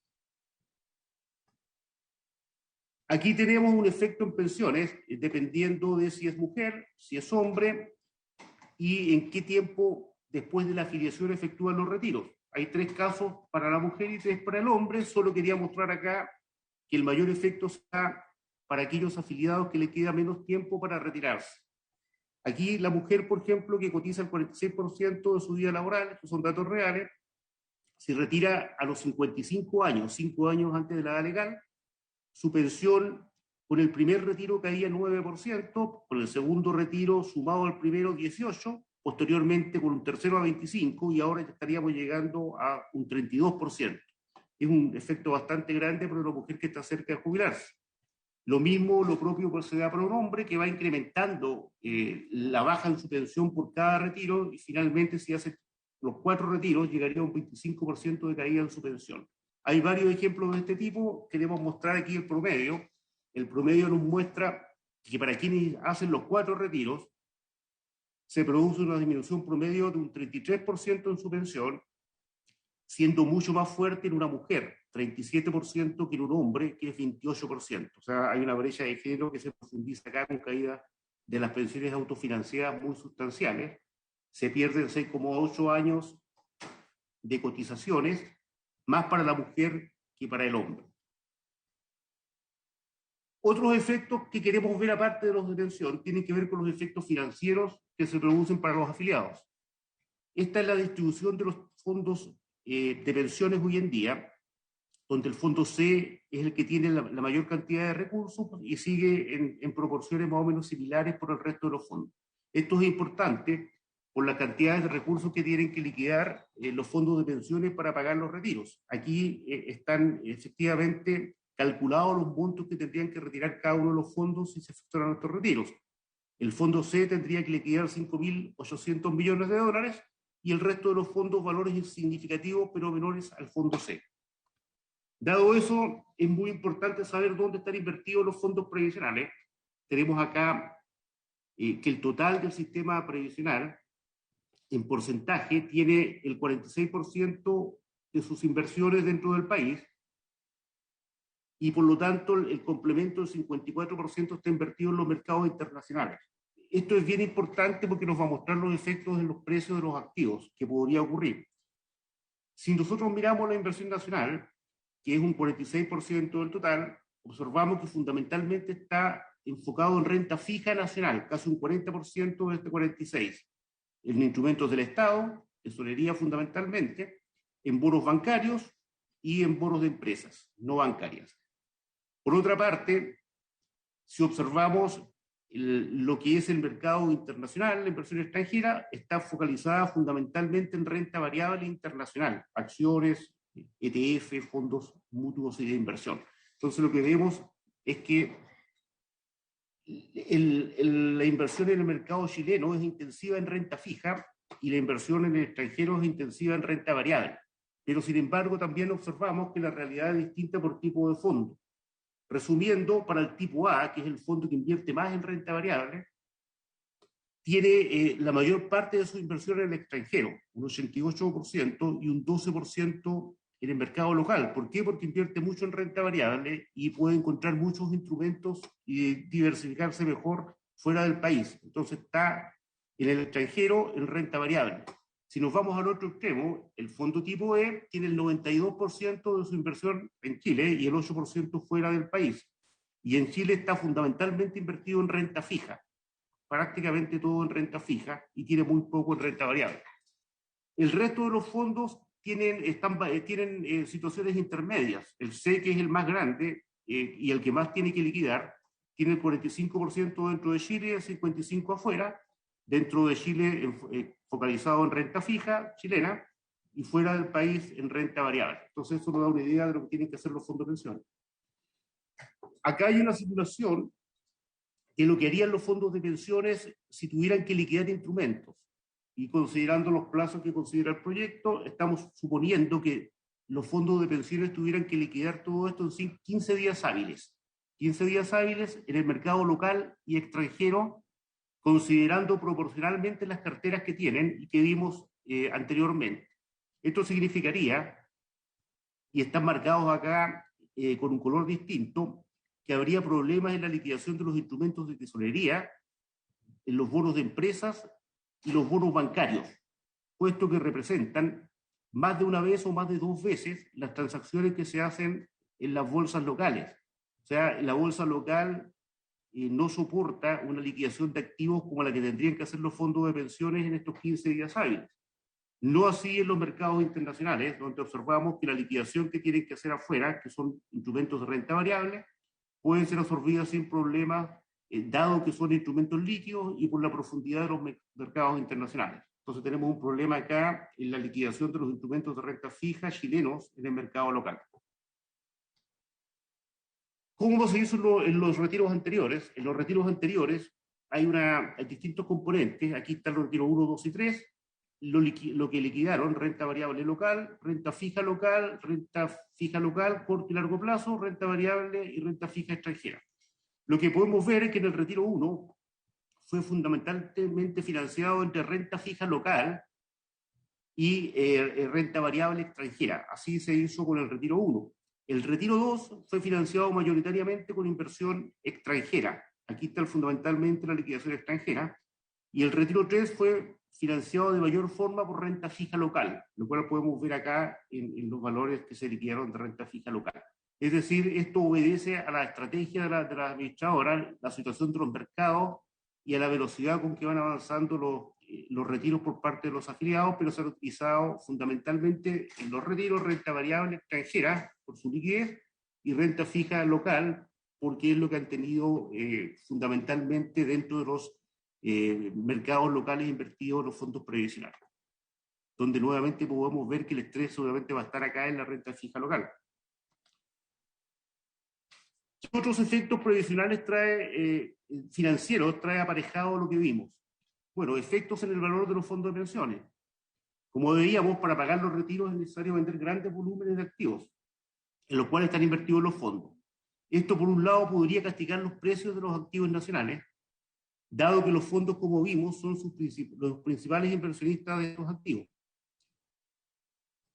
Aquí tenemos un efecto en pensiones, dependiendo de si es mujer, si es hombre, y en qué tiempo después de la afiliación efectúan los retiros. Hay 3 casos para la mujer y 3 para el hombre. Solo quería mostrar acá que el mayor efecto está para aquellos afiliados que le queda menos tiempo para retirarse. Aquí la mujer, por ejemplo, que cotiza el 46% de su vida laboral, estos son datos reales, se retira a los 55 años, 5 años antes de la edad legal. Su pensión con el primer retiro caía 9%, con el segundo retiro sumado al primero 18%, posteriormente con un tercero a 25%, y ahora estaríamos llegando a un 32%. Es un efecto bastante grande para una mujer que está cerca de jubilarse. Lo mismo, lo propio se da para un hombre que va incrementando la baja en su pensión por cada retiro, y finalmente si hace los 4 retiros llegaría a un 25% de caída en su pensión. Hay varios ejemplos de este tipo. Queremos mostrar aquí el promedio. El promedio nos muestra que para quienes hacen los 4 retiros se produce una disminución promedio de un 33% en su pensión, siendo mucho más fuerte en una mujer, 37%, que en un hombre, que es 28%. O sea, hay una brecha de género que se profundiza acá con caída de las pensiones autofinanciadas muy sustanciales. Se pierden 6,8 años de cotizaciones, más para la mujer que para el hombre. Otros efectos que queremos ver aparte de los de pensión tienen que ver con los efectos financieros que se producen para los afiliados. Esta es la distribución de los fondos de pensiones hoy en día, donde el fondo C es el que tiene la mayor cantidad de recursos y sigue en proporciones más o menos similares por el resto de los fondos. Esto es importante por las cantidades de recursos que tienen que liquidar los fondos de pensiones para pagar los retiros. Aquí están efectivamente calculados los montos que tendrían que retirar cada uno de los fondos si se efectuaran estos retiros. El fondo C tendría que liquidar 5.800 millones de dólares y el resto de los fondos valores significativos pero menores al fondo C. Dado eso, es muy importante saber dónde están invertidos los fondos previsionales. Tenemos acá que el total del sistema previsional en porcentaje tiene el 46% de sus inversiones dentro del país y por lo tanto el complemento del 54% está invertido en los mercados internacionales. Esto es bien importante porque nos va a mostrar los efectos en los precios de los activos que podría ocurrir. Si nosotros miramos la inversión nacional, que es un 46% del total, observamos que fundamentalmente está enfocado en renta fija nacional, casi un 40% de este 46%, en instrumentos del Estado, tesorería fundamentalmente, en bonos bancarios y en bonos de empresas no bancarias. Por otra parte, si observamos lo que es el mercado internacional, la inversión extranjera está focalizada fundamentalmente en renta variable internacional, acciones, ETF, fondos mutuos y de inversión. Entonces lo que vemos es que la inversión en el mercado chileno es intensiva en renta fija y la inversión en el extranjero es intensiva en renta variable. Pero sin embargo también observamos que la realidad es distinta por tipo de fondo. Resumiendo, para el tipo A, que es el fondo que invierte más en renta variable, tiene la mayor parte de su inversión en el extranjero, un 88% y un 12% en el mercado local. ¿Por qué? Porque invierte mucho en renta variable y puede encontrar muchos instrumentos y diversificarse mejor fuera del país. Entonces está en el extranjero en renta variable. Si nos vamos al otro extremo, el fondo tipo E tiene el 92% de su inversión en Chile y el 8% fuera del país. Y en Chile está fundamentalmente invertido en renta fija, prácticamente todo en renta fija y tiene muy poco en renta variable. El resto de los fondos tienen situaciones intermedias. El C, que es el más grande y el que más tiene que liquidar, tiene el 45% dentro de Chile y el 55% afuera. Dentro de Chile focalizado en renta fija chilena y fuera del país en renta variable. Entonces eso nos da una idea de lo que tienen que hacer los fondos de pensiones. Acá hay una simulación de lo que harían los fondos de pensiones si tuvieran que liquidar instrumentos. Y considerando los plazos que considera el proyecto, estamos suponiendo que los fondos de pensiones tuvieran que liquidar todo esto en 15 días hábiles. 15 días hábiles en el mercado local y extranjero, considerando proporcionalmente las carteras que tienen y que vimos anteriormente. Esto significaría, y están marcados acá con un color distinto, que habría problemas en la liquidación de los instrumentos de tesorería, en los bonos de empresas y los bonos bancarios, puesto que representan más de una vez o más de 2 veces las transacciones que se hacen en las bolsas locales. O sea, la bolsa local no soporta una liquidación de activos como la que tendrían que hacer los fondos de pensiones en estos 15 días hábiles. No así en los mercados internacionales, donde observamos que la liquidación que tienen que hacer afuera, que son instrumentos de renta variable, pueden ser absorbidas sin problema, dado que son instrumentos líquidos y por la profundidad de los mercados internacionales. Entonces tenemos un problema acá en la liquidación de los instrumentos de renta fija chilenos en el mercado local. ¿Cómo se hizo en los retiros anteriores? En los retiros anteriores hay distintos componentes. Aquí están los retiros 1, 2 y 3. Lo que liquidaron, renta variable local, renta fija local, corto y largo plazo, renta variable y renta fija extranjera. Lo que podemos ver es que en el retiro 1 fue fundamentalmente financiado entre renta fija local y renta variable extranjera. Así se hizo con el retiro 1. El retiro 2 fue financiado mayoritariamente con inversión extranjera. Aquí está fundamentalmente la liquidación extranjera. Y el retiro 3 fue financiado de mayor forma por renta fija local, lo cual podemos ver acá en los valores que se liquidaron de renta fija local. Es decir, esto obedece a la estrategia de la administradora, la situación de los mercados y a la velocidad con que van avanzando los retiros por parte de los afiliados, pero se han utilizado fundamentalmente en los retiros renta variable extranjera por su liquidez y renta fija local porque es lo que han tenido fundamentalmente dentro de los mercados locales invertidos en los fondos previsionales, donde nuevamente podemos ver que el estrés seguramente va a estar acá en la renta fija local. ¿Qué otros efectos previsionales financieros trae aparejado lo que vimos? Bueno, efectos en el valor de los fondos de pensiones. Como veíamos, para pagar los retiros es necesario vender grandes volúmenes de activos, en los cuales están invertidos los fondos. Esto, por un lado, podría castigar los precios de los activos nacionales, dado que los fondos, como vimos, son los principales inversionistas de estos activos.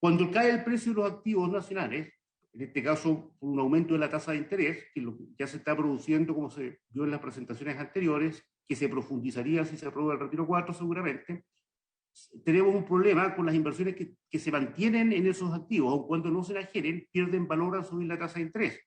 Cuando cae el precio de los activos nacionales, en este caso por un aumento de la tasa de interés, que ya se está produciendo, como se vio en las presentaciones anteriores, que se profundizaría si se aprueba el retiro 4 seguramente, tenemos un problema con las inversiones que se mantienen en esos activos, aun cuando no se las generen, pierden valor al subir la tasa de interés.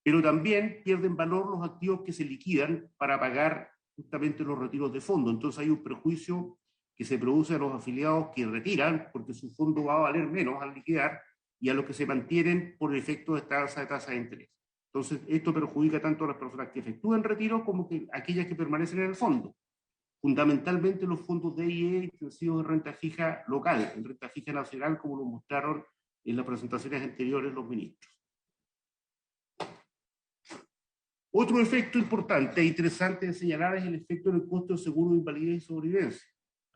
Pero también pierden valor los activos que se liquidan para pagar justamente los retiros de fondo. Entonces hay un perjuicio que se produce a los afiliados que retiran, porque su fondo va a valer menos al liquidar, y a los que se mantienen por el efecto de esta alza de tasa de interés. Entonces, esto perjudica tanto a las personas que efectúan retiro como que aquellas que permanecen en el fondo. Fundamentalmente los fondos DIE intensivos de renta fija local, en renta fija nacional, como lo mostraron en las presentaciones anteriores los ministros. Otro efecto importante e interesante de señalar es el efecto del costo de seguro de invalidez y sobrevivencia.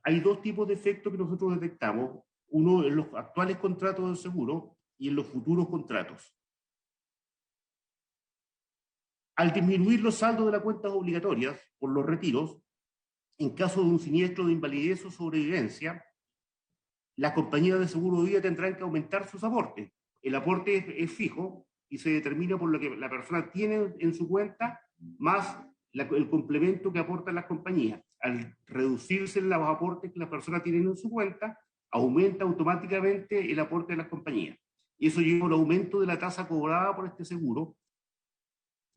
Hay dos tipos de efectos que nosotros detectamos, uno en los actuales contratos de seguro y en los futuros contratos. Al disminuir los saldos de las cuentas obligatorias por los retiros, en caso de un siniestro de invalidez o sobrevivencia, las compañías de seguro de vida tendrán que aumentar sus aportes. El aporte es fijo y se determina por lo que la persona tiene en su cuenta, más el complemento que aportan las compañías. Al reducirse los aportes que la persona tiene en su cuenta, aumenta automáticamente el aporte de las compañías. Y eso lleva a un aumento de la tasa cobrada por este seguro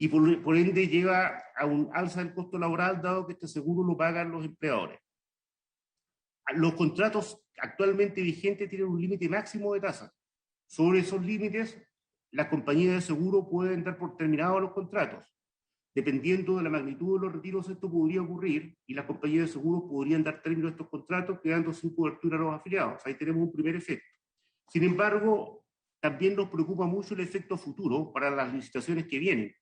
y por ende lleva a un alza del costo laboral, dado que este seguro lo pagan los empleadores. Los contratos actualmente vigentes tienen un límite máximo de tasa. Sobre esos límites, las compañías de seguro pueden dar por terminados los contratos. Dependiendo de la magnitud de los retiros, esto podría ocurrir y las compañías de seguros podrían dar término a estos contratos, quedando sin cobertura a los afiliados. Ahí tenemos un primer efecto. Sin embargo, también nos preocupa mucho el efecto futuro para las licitaciones que vienen.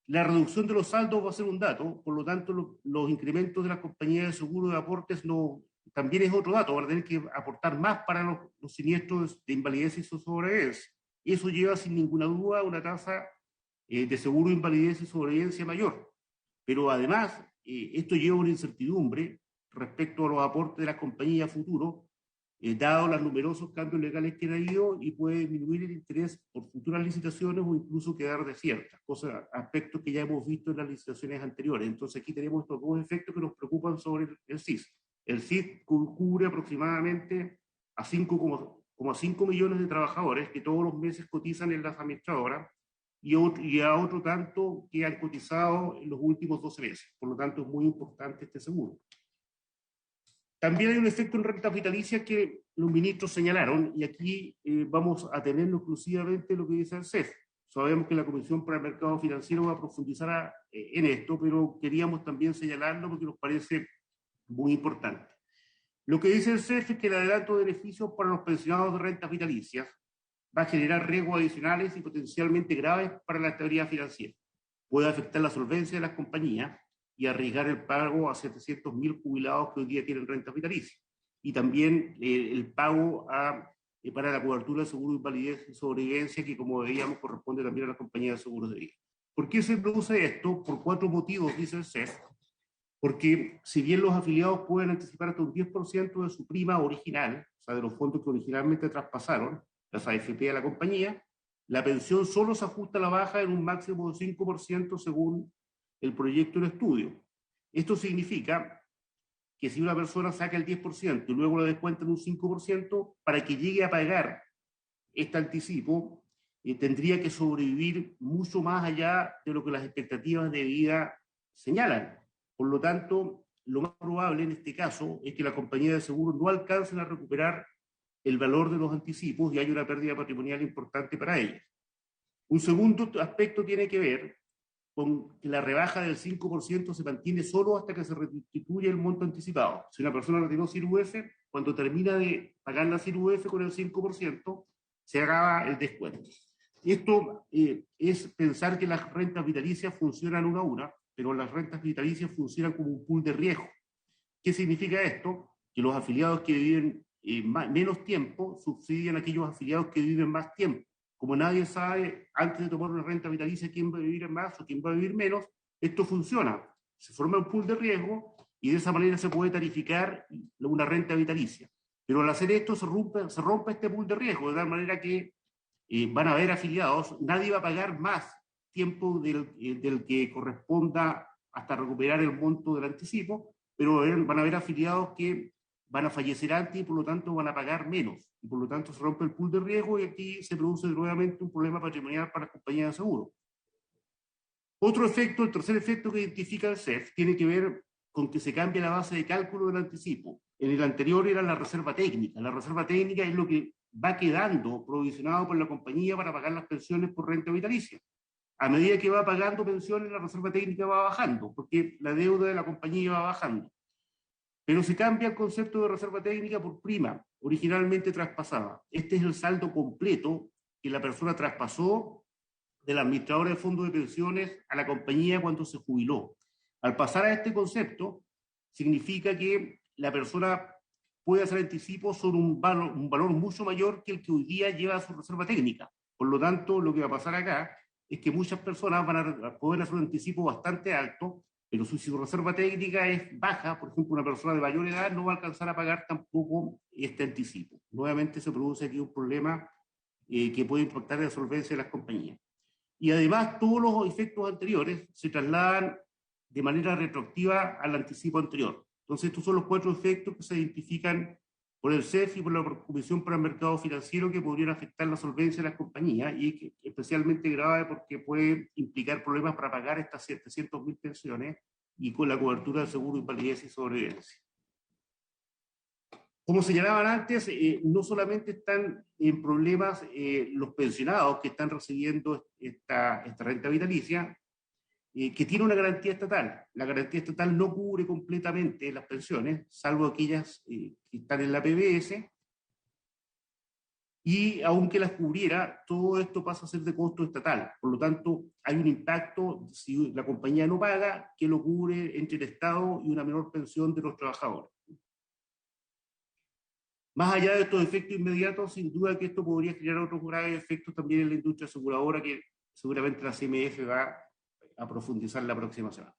La reducción de los saldos va a ser un dato, por lo tanto, los incrementos de las compañías de seguro de aportes también es otro dato, van a tener que aportar más para los siniestros de invalidez y sobrevivencia. Eso lleva sin ninguna duda a una tasa de seguro de invalidez y sobrevivencia mayor. Pero además, esto lleva una incertidumbre respecto a los aportes de las compañías futuro, dado los numerosos cambios legales que han habido, y puede disminuir el interés por futuras licitaciones o incluso quedar desiertas, aspectos que ya hemos visto en las licitaciones anteriores. Entonces aquí tenemos estos dos efectos que nos preocupan sobre el CIS. El CIS cubre aproximadamente a 5,5 millones de trabajadores que todos los meses cotizan en las administradoras y a otro tanto que han cotizado en los últimos 12 meses. Por lo tanto, es muy importante este seguro. También hay un efecto en renta vitalicia que los ministros señalaron, y aquí vamos a tener exclusivamente lo que dice el CEF. Sabemos que la Comisión para el Mercado Financiero va a profundizar en esto, pero queríamos también señalarlo porque nos parece muy importante. Lo que dice el CEF es que el adelanto de beneficios para los pensionados de rentas vitalicias va a generar riesgos adicionales y potencialmente graves para la estabilidad financiera. Puede afectar la solvencia de las compañías y arriesgar el pago a 700.000 jubilados que hoy día tienen rentas vitalicias. Y también el pago para la cobertura de seguro de invalidez y sobrevivencia, que como veíamos corresponde también a las compañías de seguros de vida. ¿Por qué se produce esto? Por 4 motivos, dice el CEF. Porque si bien los afiliados pueden anticipar hasta un 10% de su prima original, o sea, de los fondos que originalmente traspasaron, las AFP a la compañía, la pensión solo se ajusta a la baja en un máximo de 5% según el proyecto de estudio. Esto significa que si una persona saca el 10% y luego le descuentan un 5%, para que llegue a pagar este anticipo, tendría que sobrevivir mucho más allá de lo que las expectativas de vida señalan. Por lo tanto, lo más probable en este caso es que la compañía de seguros no alcancen a recuperar el valor de los anticipos y hay una pérdida patrimonial importante para ellas. Un segundo aspecto tiene que ver con que la rebaja del 5% se mantiene solo hasta que se restituye el monto anticipado. Si una persona retiró CIR-UF, cuando termina de pagar la CIR-UF con el 5%, se acaba el descuento. Esto es pensar que las rentas vitalicias funcionan una a una, pero las rentas vitalicias funcionan como un pool de riesgo. ¿Qué significa esto? Que los afiliados que viven menos tiempo subsidian a aquellos afiliados que viven más tiempo. Como nadie sabe antes de tomar una renta vitalicia quién va a vivir más o quién va a vivir menos, esto funciona. Se forma un pool de riesgo y de esa manera se puede tarificar una renta vitalicia. Pero al hacer esto se rompe este pool de riesgo, de tal manera que van a haber afiliados, nadie va a pagar más tiempo del que corresponda hasta recuperar el monto del anticipo, pero van a haber afiliados que van a fallecer antes y por lo tanto van a pagar menos. Y por lo tanto se rompe el pool de riesgo y aquí se produce nuevamente un problema patrimonial para las compañías de seguro. Otro efecto, el tercer efecto que identifica el CEF, tiene que ver con que se cambia la base de cálculo del anticipo. En el anterior era la reserva técnica. La reserva técnica es lo que va quedando provisionado por la compañía para pagar las pensiones por renta vitalicia. A medida que va pagando pensiones, la reserva técnica va bajando, porque la deuda de la compañía va bajando. Pero se cambia el concepto de reserva técnica por prima, originalmente traspasada. Este es el saldo completo que la persona traspasó del administrador de fondos de pensiones a la compañía cuando se jubiló. Al pasar a este concepto, significa que la persona puede hacer anticipos sobre un valor mucho mayor que el que hoy día lleva a su reserva técnica. Por lo tanto, lo que va a pasar acá es que muchas personas van a poder hacer un anticipo bastante alto, pero si su reserva técnica es baja, por ejemplo, una persona de mayor edad no va a alcanzar a pagar tampoco este anticipo. Nuevamente se produce aquí un problema que puede impactar en la solvencia de las compañías. Y además todos los efectos anteriores se trasladan de manera retroactiva al anticipo anterior. Entonces estos son los 4 efectos que se identifican por el CEF y por la Comisión para el Mercado Financiero que podrían afectar la solvencia de las compañías y que especialmente grave porque puede implicar problemas para pagar estas 700.000 pensiones y con la cobertura del seguro de invalidez y sobrevivencia. Como señalaban antes, no solamente están en problemas los pensionados que están recibiendo esta renta vitalicia, que tiene una garantía estatal. La garantía estatal no cubre completamente las pensiones, salvo aquellas que están en la PBS, y aunque las cubriera, todo esto pasa a ser de costo estatal. Por lo tanto, hay un impacto, si la compañía no paga, que lo cubre entre el Estado y una menor pensión de los trabajadores. Más allá de estos efectos inmediatos, sin duda que esto podría generar otros graves efectos también en la industria aseguradora, que seguramente la CMF va a profundizar la próxima semana.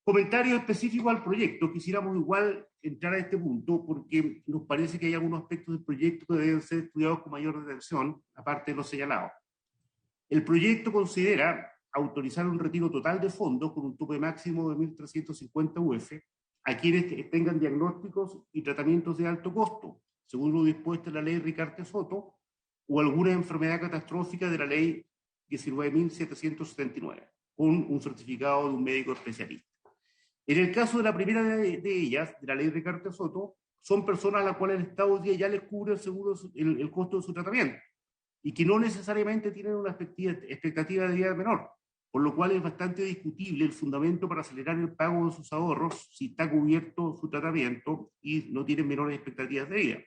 Comentario específico al proyecto. Quisiéramos igual entrar a este punto porque nos parece que hay algunos aspectos del proyecto que deben ser estudiados con mayor atención, aparte de los señalados. El proyecto considera autorizar un retiro total de fondos con un tope máximo de 1.350 UF a quienes tengan diagnósticos y tratamientos de alto costo, según lo dispuesto en la ley Ricarte Soto, o alguna enfermedad catastrófica de la ley 19.779, con un certificado de un médico especialista. En el caso de la primera de ellas, de la ley Ricarte Soto, son personas a las cuales el Estado hoy día ya les cubre el seguro, el costo de su tratamiento, y que no necesariamente tienen una expectativa de vida menor, por lo cual es bastante discutible el fundamento para acelerar el pago de sus ahorros si está cubierto su tratamiento y no tienen menores expectativas de vida.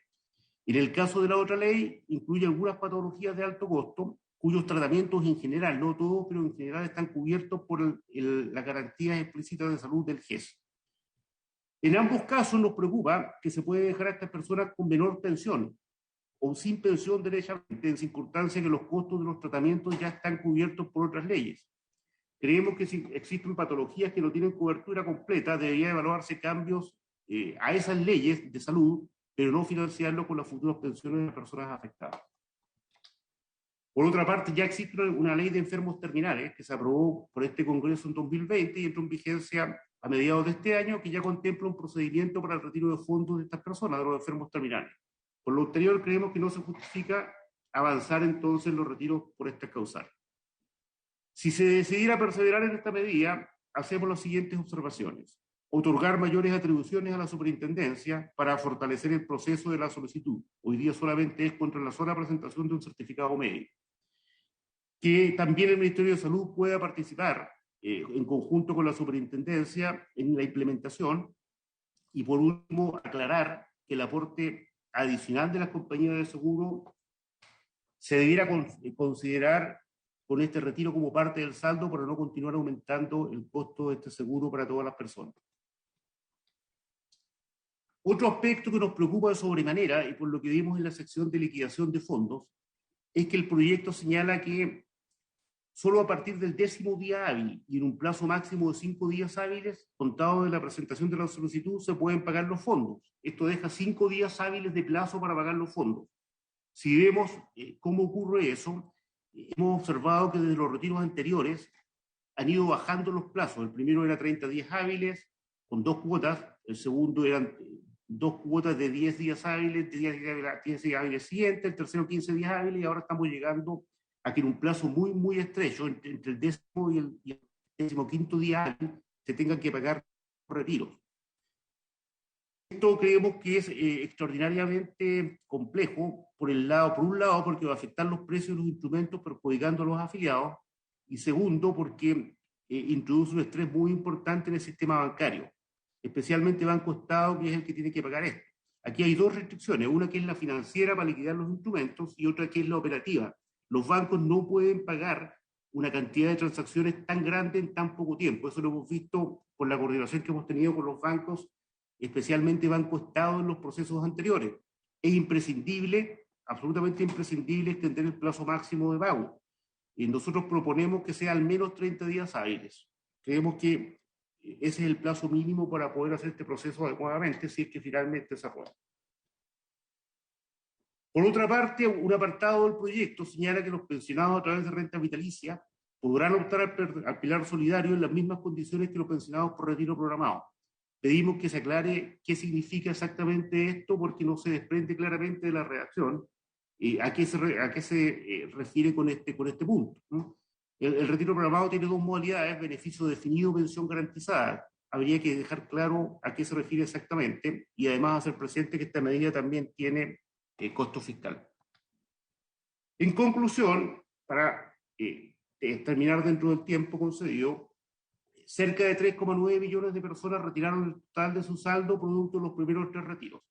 En el caso de la otra ley, incluye algunas patologías de alto costo, cuyos tratamientos en general, no todos, pero en general están cubiertos por las garantías explícitas de salud del GES. En ambos casos nos preocupa que se puede dejar a estas personas con menor pensión o sin pensión derechamente, en circunstancias que los costos de los tratamientos ya están cubiertos por otras leyes. Creemos que si existen patologías que no tienen cobertura completa, debería evaluarse cambios a esas leyes de salud, pero no financiarlo con las futuras pensiones de las personas afectadas. Por otra parte, ya existe una ley de enfermos terminales que se aprobó por este Congreso en 2020 y entró en vigencia a mediados de este año, que ya contempla un procedimiento para el retiro de fondos de estas personas, de los enfermos terminales. Por lo anterior, creemos que no se justifica avanzar entonces los retiros por estas causales. Si se decidiera perseverar en esta medida, hacemos las siguientes observaciones. Otorgar mayores atribuciones a la superintendencia para fortalecer el proceso de la solicitud. Hoy día solamente es contra la sola presentación de un certificado médico. Que también el Ministerio de Salud pueda participar en conjunto con la superintendencia en la implementación. Y por último, aclarar que el aporte adicional de las compañías de seguro se debiera considerar con este retiro como parte del saldo para no continuar aumentando el costo de este seguro para todas las personas. Otro aspecto que nos preocupa de sobremanera, y por lo que vimos en la sección de liquidación de fondos, es que el proyecto señala que solo a partir del 10º día hábil y en un plazo máximo de 5 días hábiles, contado de la presentación de la solicitud, se pueden pagar los fondos. Esto deja 5 días hábiles de plazo para pagar los fondos. Si vemos cómo ocurre eso, hemos observado que desde los retiros anteriores han ido bajando los plazos. El primero era 30 días hábiles con 2 cuotas, el segundo eran 2 cuotas de 10 días hábiles, 10 días hábiles siguientes, el tercero 15 días hábiles, y ahora estamos llegando a que en un plazo muy, muy estrecho, entre el 10º y el 15º día hábil, se tengan que pagar retiros. Esto creemos que es extraordinariamente complejo, por un lado, porque va a afectar los precios de los instrumentos, perjudicando a los afiliados, y segundo, porque introduce un estrés muy importante en el sistema bancario, especialmente Banco Estado, que es el que tiene que pagar esto. Aquí hay 2 restricciones, una que es la financiera para liquidar los instrumentos y otra que es la operativa. Los bancos no pueden pagar una cantidad de transacciones tan grande en tan poco tiempo. Eso lo hemos visto por la coordinación que hemos tenido con los bancos, especialmente Banco Estado, en los procesos anteriores. Es imprescindible, absolutamente imprescindible, extender el plazo máximo de pago. Y nosotros proponemos que sea al menos 30 días hábiles. Creemos que ese es el plazo mínimo para poder hacer este proceso adecuadamente, si es que finalmente se aprueba. Por otra parte, un apartado del proyecto señala que los pensionados a través de renta vitalicia podrán optar al pilar solidario en las mismas condiciones que los pensionados por retiro programado. Pedimos que se aclare qué significa exactamente esto, porque no se desprende claramente de la redacción a qué se refiere con este punto, ¿no? El retiro programado tiene 2 modalidades: beneficio definido, pensión garantizada. Habría que dejar claro a qué se refiere exactamente, y además hacer presente que esta medida también tiene costo fiscal. En conclusión, para terminar dentro del tiempo concedido, cerca de 3,9 millones de personas retiraron el total de su saldo producto de los primeros 3 retiros.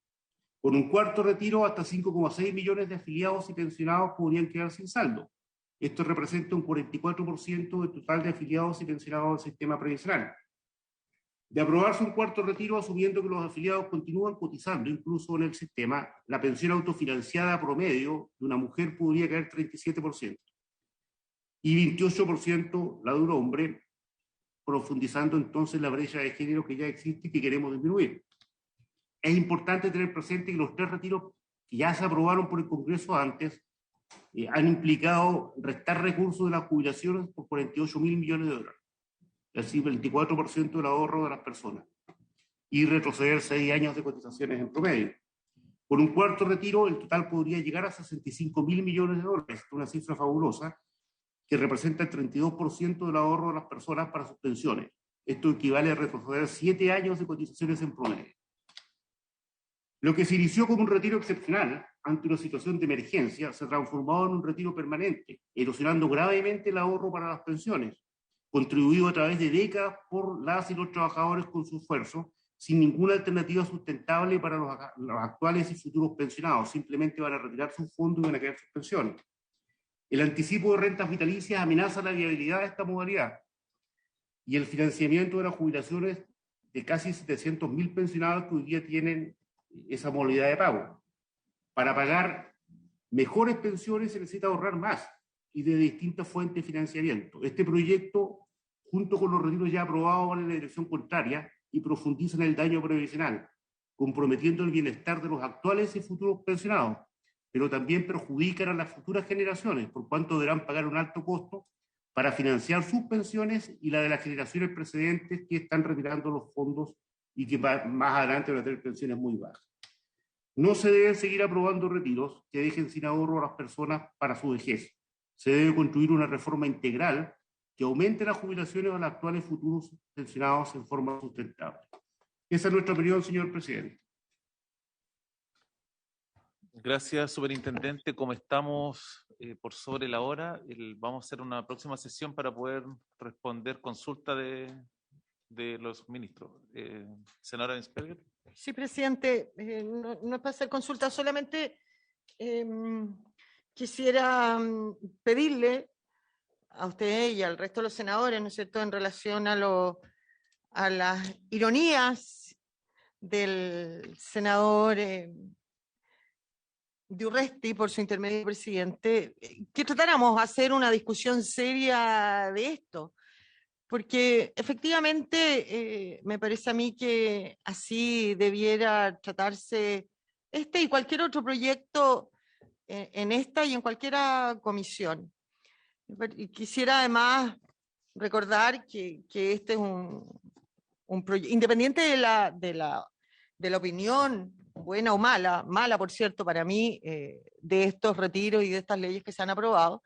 Con un cuarto retiro, hasta 5,6 millones de afiliados y pensionados podrían quedar sin saldo. Esto representa un 44% del total de afiliados y pensionados del sistema previsional. De aprobarse un cuarto retiro, asumiendo que los afiliados continúan cotizando incluso en el sistema, la pensión autofinanciada promedio de una mujer podría caer 37% y 28% la de un hombre, profundizando entonces la brecha de género que ya existe y que queremos disminuir. Es importante tener presente que los 3 retiros que ya se aprobaron por el Congreso antes han implicado restar recursos de las jubilaciones por 48.000 millones de dólares, es decir, 24% del ahorro de las personas, y retroceder 6 años de cotizaciones en promedio. Con un cuarto retiro, el total podría llegar a 65.000 millones de dólares, una cifra fabulosa, que representa el 32% del ahorro de las personas para sus pensiones. Esto equivale a retroceder 7 años de cotizaciones en promedio. Lo que se inició como un retiro excepcional ante una situación de emergencia se transformó en un retiro permanente, erosionando gravemente el ahorro para las pensiones, contribuido a través de décadas por las y los trabajadores con su esfuerzo, sin ninguna alternativa sustentable para los actuales y futuros pensionados. Simplemente van a retirar sus fondos y van a quedar sus pensiones. El anticipo de rentas vitalicias amenaza la viabilidad de esta modalidad y el financiamiento de las jubilaciones de casi 700.000 pensionados que hoy día tienen esa modalidad de pago. Para pagar mejores pensiones se necesita ahorrar más y de distintas fuentes de financiamiento. Este proyecto, junto con los retiros ya aprobados, van en la dirección contraria y profundizan el daño previsional, comprometiendo el bienestar de los actuales y futuros pensionados, pero también perjudican a las futuras generaciones, por cuanto deberán pagar un alto costo para financiar sus pensiones y la de las generaciones precedentes que están retirando los fondos y que más adelante van a tener pensiones muy bajas. No se deben seguir aprobando retiros que dejen sin ahorro a las personas para su vejez. Se debe construir una reforma integral que aumente las jubilaciones a los actuales y futuros pensionados en forma sustentable. Esa es nuestra opinión, señor presidente. Gracias, superintendente. Como estamos por sobre la hora, vamos a hacer una próxima sesión para poder responder consulta de los ministros. Senadora Ensperger. Sí, presidente, no es para hacer consulta, solamente quisiera pedirle a usted y al resto de los senadores, ¿no es cierto?, en relación a las ironías del senador Diurresti, por su intermedio, presidente, que tratáramos de hacer una discusión seria de esto, porque efectivamente me parece a mí que así debiera tratarse este y cualquier otro proyecto en esta y en cualquier comisión. Y quisiera además recordar que este es un proyecto, independiente de la opinión, buena o mala, mala por cierto para mí, de estos retiros y de estas leyes que se han aprobado,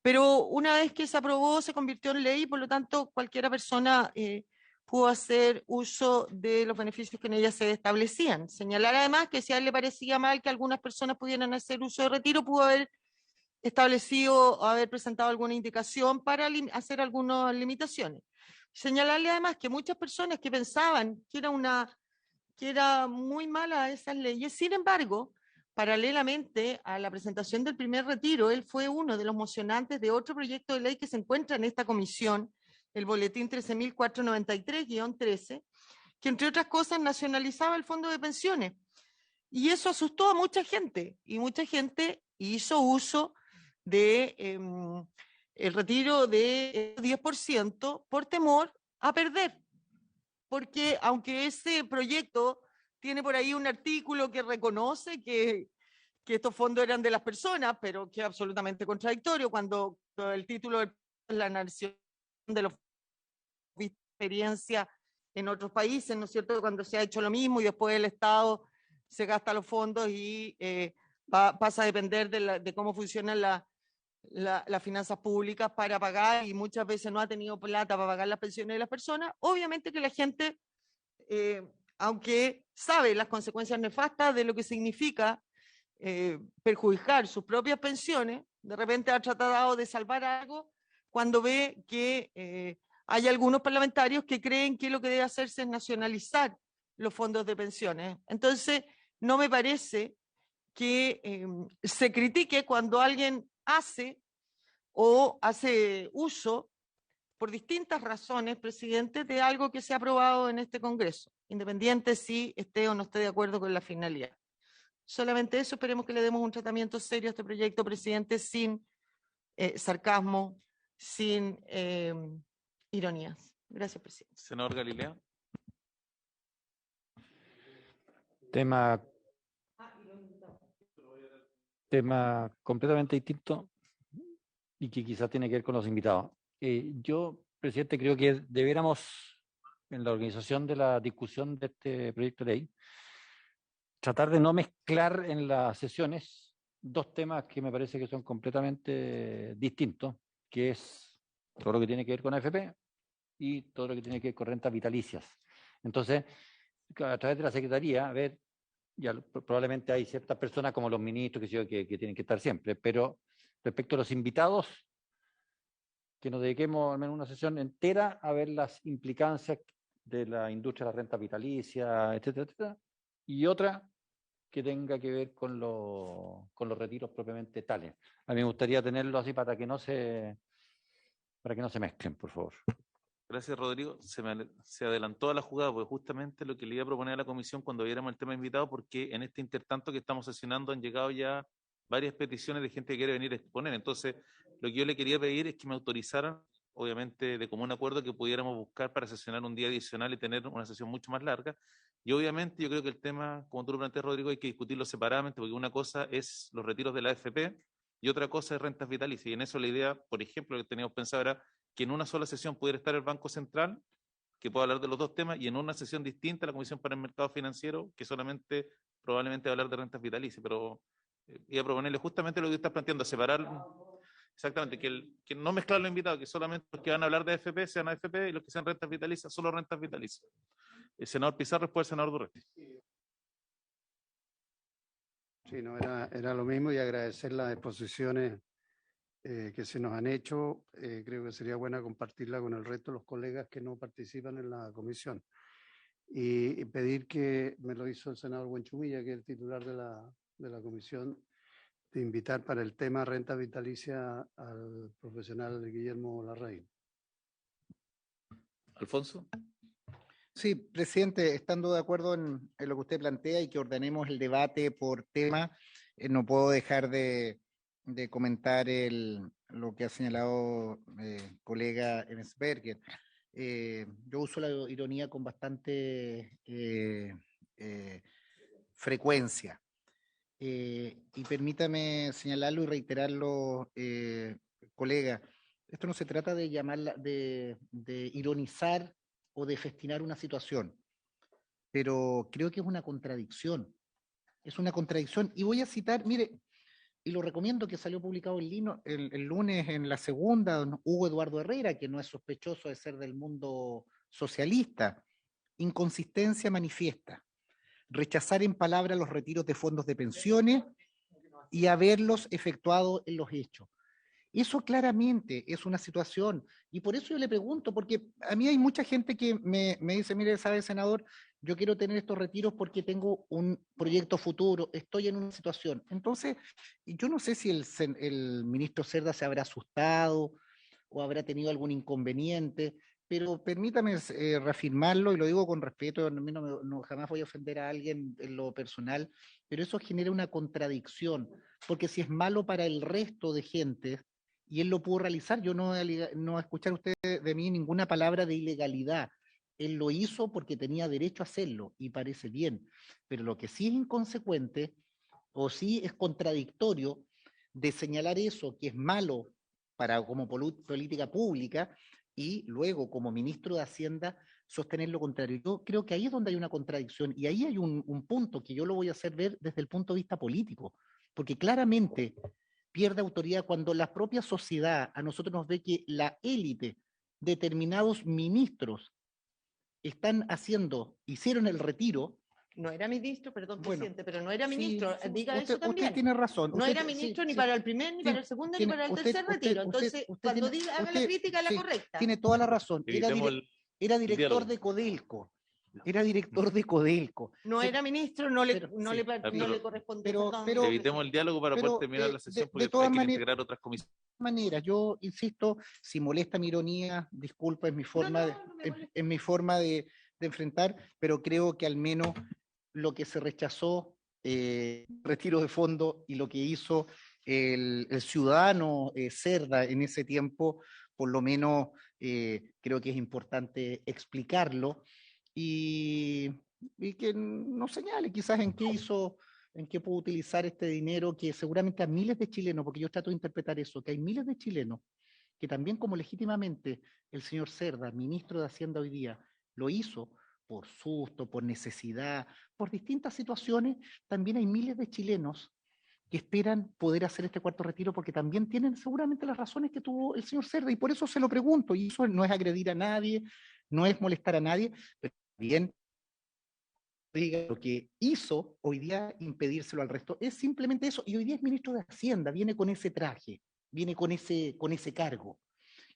pero una vez que se aprobó se convirtió en ley y por lo tanto cualquiera persona pudo hacer uso de los beneficios que en ella se establecían. Señalar además que si a él le parecía mal que algunas personas pudieran hacer uso de retiro, pudo haber establecido o haber presentado alguna indicación para hacer algunas limitaciones. Señalarle además que muchas personas que pensaban que era muy mala esas leyes, sin embargo, paralelamente a la presentación del primer retiro, él fue uno de los mocionantes de otro proyecto de ley que se encuentra en esta comisión, el boletín 13.493-13, que entre otras cosas nacionalizaba el fondo de pensiones. Y eso asustó a mucha gente, y mucha gente hizo uso de el retiro de 10% por temor a perder. Porque aunque ese proyecto tiene por ahí un artículo que reconoce que estos fondos eran de las personas, pero que es absolutamente contradictorio cuando el título es la nación de los experiencia en otros países, ¿no es cierto?, cuando se ha hecho lo mismo y después el Estado se gasta los fondos y pasa a depender de cómo funcionan las finanzas públicas para pagar y muchas veces no ha tenido plata para pagar las pensiones de las personas. Obviamente que la gente, aunque sabe las consecuencias nefastas de lo que significa perjudicar sus propias pensiones, de repente ha tratado de salvar algo cuando ve que hay algunos parlamentarios que creen que lo que debe hacerse es nacionalizar los fondos de pensiones. Entonces, no me parece que se critique cuando alguien hace uso, por distintas razones, presidente, de algo que se ha aprobado en este Congreso, independiente si esté o no esté de acuerdo con la finalidad. Solamente eso, esperemos que le demos un tratamiento serio a este proyecto, presidente, sin sarcasmo, sin ironías. Gracias, presidente. Senador Galilea. Tema completamente distinto y que quizás tiene que ver con los invitados. Yo, presidente, creo que debiéramos, en la organización de la discusión de este proyecto de ley, tratar de no mezclar en las sesiones dos temas que me parece que son completamente distintos, que es todo lo que tiene que ver con AFP y todo lo que tiene que ver con rentas vitalicias. Entonces, a través de la Secretaría, a ver, ya probablemente hay ciertas personas como los ministros que tienen que estar siempre, pero respecto a los invitados, que nos dediquemos al menos una sesión entera a ver las implicancias de la industria de la renta vitalicia, etcétera, etcétera, y otra que tenga que ver con los retiros propiamente tales. A mí me gustaría tenerlo así para que no se mezclen, por favor. Gracias, Rodrigo. Se adelantó a la jugada, porque justamente lo que le iba a proponer a la comisión cuando viéramos el tema invitado, porque en este intertanto que estamos sesionando han llegado ya varias peticiones de gente que quiere venir a exponer. Entonces, lo que yo le quería pedir es que me autorizaran, obviamente de común acuerdo, que pudiéramos buscar para sesionar un día adicional y tener una sesión mucho más larga. Y obviamente yo creo que el tema, como tú lo planteas, Rodrigo, hay que discutirlo separadamente, porque una cosa es los retiros de la AFP y otra cosa es rentas vitalicias. Y en eso la idea, por ejemplo, lo que teníamos pensado era que en una sola sesión pudiera estar el Banco Central, que pueda hablar de los dos temas, y en una sesión distinta la Comisión para el Mercado Financiero, que solamente probablemente va a hablar de rentas vitalicias. Pero iba a proponerle justamente lo que estás planteando, separar, exactamente, que no mezclar los invitados, que solamente los que van a hablar de AFP sean AFP y los que sean rentas vitalicias, solo rentas vitalicias. El senador Pizarro, después el senador Durresti. Sí, no, era lo mismo y agradecer las exposiciones que se nos han hecho. Creo que sería buena compartirla con el resto de los colegas que no participan en la comisión. Y pedir que me lo hizo el senador Buenchumilla, que es el titular de la comisión, de invitar para el tema renta vitalicia al profesional Guillermo Larraín. Alfonso. Sí, presidente, estando de acuerdo en lo que usted plantea y que ordenemos el debate por tema, no puedo dejar de comentar lo que ha señalado colega Ensberger. Yo uso la ironía con bastante frecuencia. Y permítame señalarlo y reiterarlo, colega, esto no se trata de de ironizar o de festinar una situación, pero creo que es una contradicción. Es una contradicción. Y voy a citar, mire, y lo recomiendo, que salió publicado el lunes en La Segunda, don Hugo Eduardo Herrera, que no es sospechoso de ser del mundo socialista. Inconsistencia manifiesta. Rechazar en palabra los retiros de fondos de pensiones y haberlos efectuado en los hechos. Eso claramente es una situación, y por eso yo le pregunto, porque a mí hay mucha gente que me dice, mire, sabe, senador, yo quiero tener estos retiros porque tengo un proyecto futuro, estoy en una situación. Entonces, yo no sé si el ministro Cerda se habrá asustado o habrá tenido algún inconveniente, pero permítame reafirmarlo, y lo digo con respeto, a mí jamás voy a ofender a alguien en lo personal, pero eso genera una contradicción, porque si es malo para el resto de gente, y él lo pudo realizar, yo no a escuchar usted de mí ninguna palabra de ilegalidad. Él lo hizo porque tenía derecho a hacerlo y parece bien, pero lo que sí es inconsecuente o sí es contradictorio de señalar eso que es malo como política pública y luego como ministro de Hacienda sostener lo contrario. Yo creo que ahí es donde hay una contradicción y ahí hay un punto que yo lo voy a hacer ver desde el punto de vista político, porque claramente pierde autoridad cuando la propia sociedad a nosotros nos ve que la élite, determinados ministros, hicieron el retiro. No era ministro, perdón, Bueno, presidente, pero no era ministro. sí, Diga usted, eso también. Usted tiene razón. No era ministro ni para el primer, ni para el segundo, ni para el tercer retiro. Entonces, cuando haga la crítica, la correcta. Tiene toda la razón. Era director de Codelco. Era director de Codelco. No era ministro, no le corresponde. Evitemos el diálogo para poder terminar la sesión, porque hay que integrar otras comisiones. Yo insisto, si molesta mi ironía, disculpa, es mi forma de enfrentar, pero creo que al menos lo que se rechazó, retiro de fondo, y lo que hizo el ciudadano Cerda en ese tiempo, por lo menos creo que es importante explicarlo y que nos señale quizás en qué puedo utilizar este dinero que seguramente a miles de chilenos, porque yo trato de interpretar eso, que hay miles de chilenos que también, como legítimamente el señor Cerda, ministro de Hacienda hoy día, lo hizo por susto, por necesidad, por distintas situaciones, también hay miles de chilenos que esperan poder hacer este cuarto retiro porque también tienen seguramente las razones que tuvo el señor Cerda, y por eso se lo pregunto, y eso no es agredir a nadie, no es molestar a nadie, pero bien diga lo que hizo hoy día, impedírselo al resto, es simplemente eso, y hoy día es ministro de Hacienda, viene con ese traje, viene con ese cargo,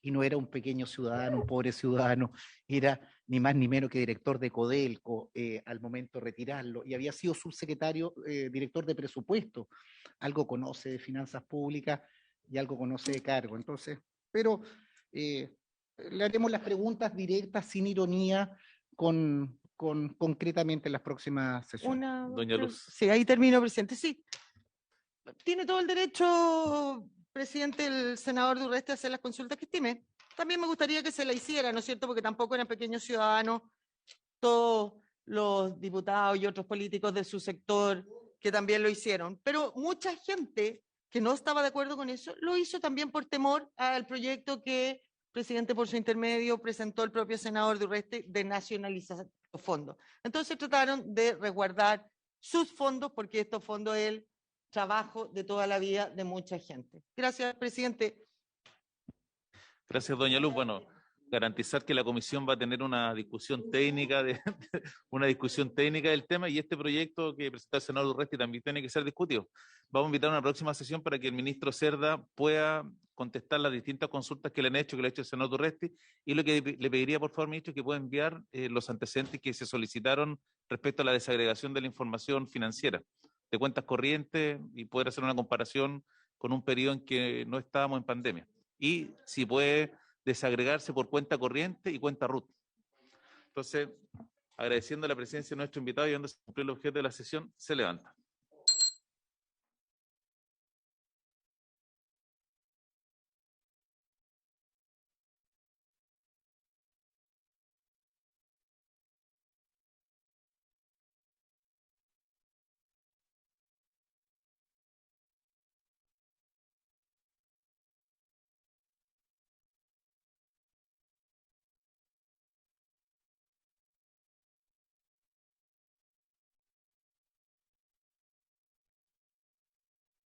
y no era un pequeño ciudadano, un pobre ciudadano, era ni más ni menos que director de Codelco al momento de retirarlo, y había sido subsecretario, director de presupuesto, algo conoce de finanzas públicas y algo conoce de cargo, entonces, pero le haremos las preguntas directas, sin ironía, concretamente en las próximas sesiones. Doña Luz. Sí, ahí termino, presidente. Sí, tiene todo el derecho, presidente, el senador Durresti, a hacer las consultas que estime. También me gustaría que se la hiciera, ¿no es cierto? Porque tampoco eran pequeños ciudadanos todos los diputados y otros políticos de su sector que también lo hicieron. Pero mucha gente que no estaba de acuerdo con eso lo hizo también por temor al proyecto que, presidente, por su intermedio, presentó el propio senador Durresti de nacionalizar los fondos. Entonces trataron de resguardar sus fondos porque estos fondos es el trabajo de toda la vida de mucha gente. Gracias, presidente. Gracias, doña Luz. Bueno, garantizar que la comisión va a tener una discusión técnica del tema, y este proyecto que presenta el senador Urresti también tiene que ser discutido. Vamos a invitar a una próxima sesión para que el ministro Cerda pueda contestar las distintas consultas que le han hecho, que le ha hecho el senador Urresti, y lo que le pediría, por favor, ministro, que pueda enviar los antecedentes que se solicitaron respecto a la desagregación de la información financiera de cuentas corrientes, y poder hacer una comparación con un periodo en que no estábamos en pandemia. Y si puede desagregarse por cuenta corriente y cuenta RUT. Entonces, agradeciendo la presencia de nuestro invitado y donde se cumplió el objeto de la sesión, se levanta.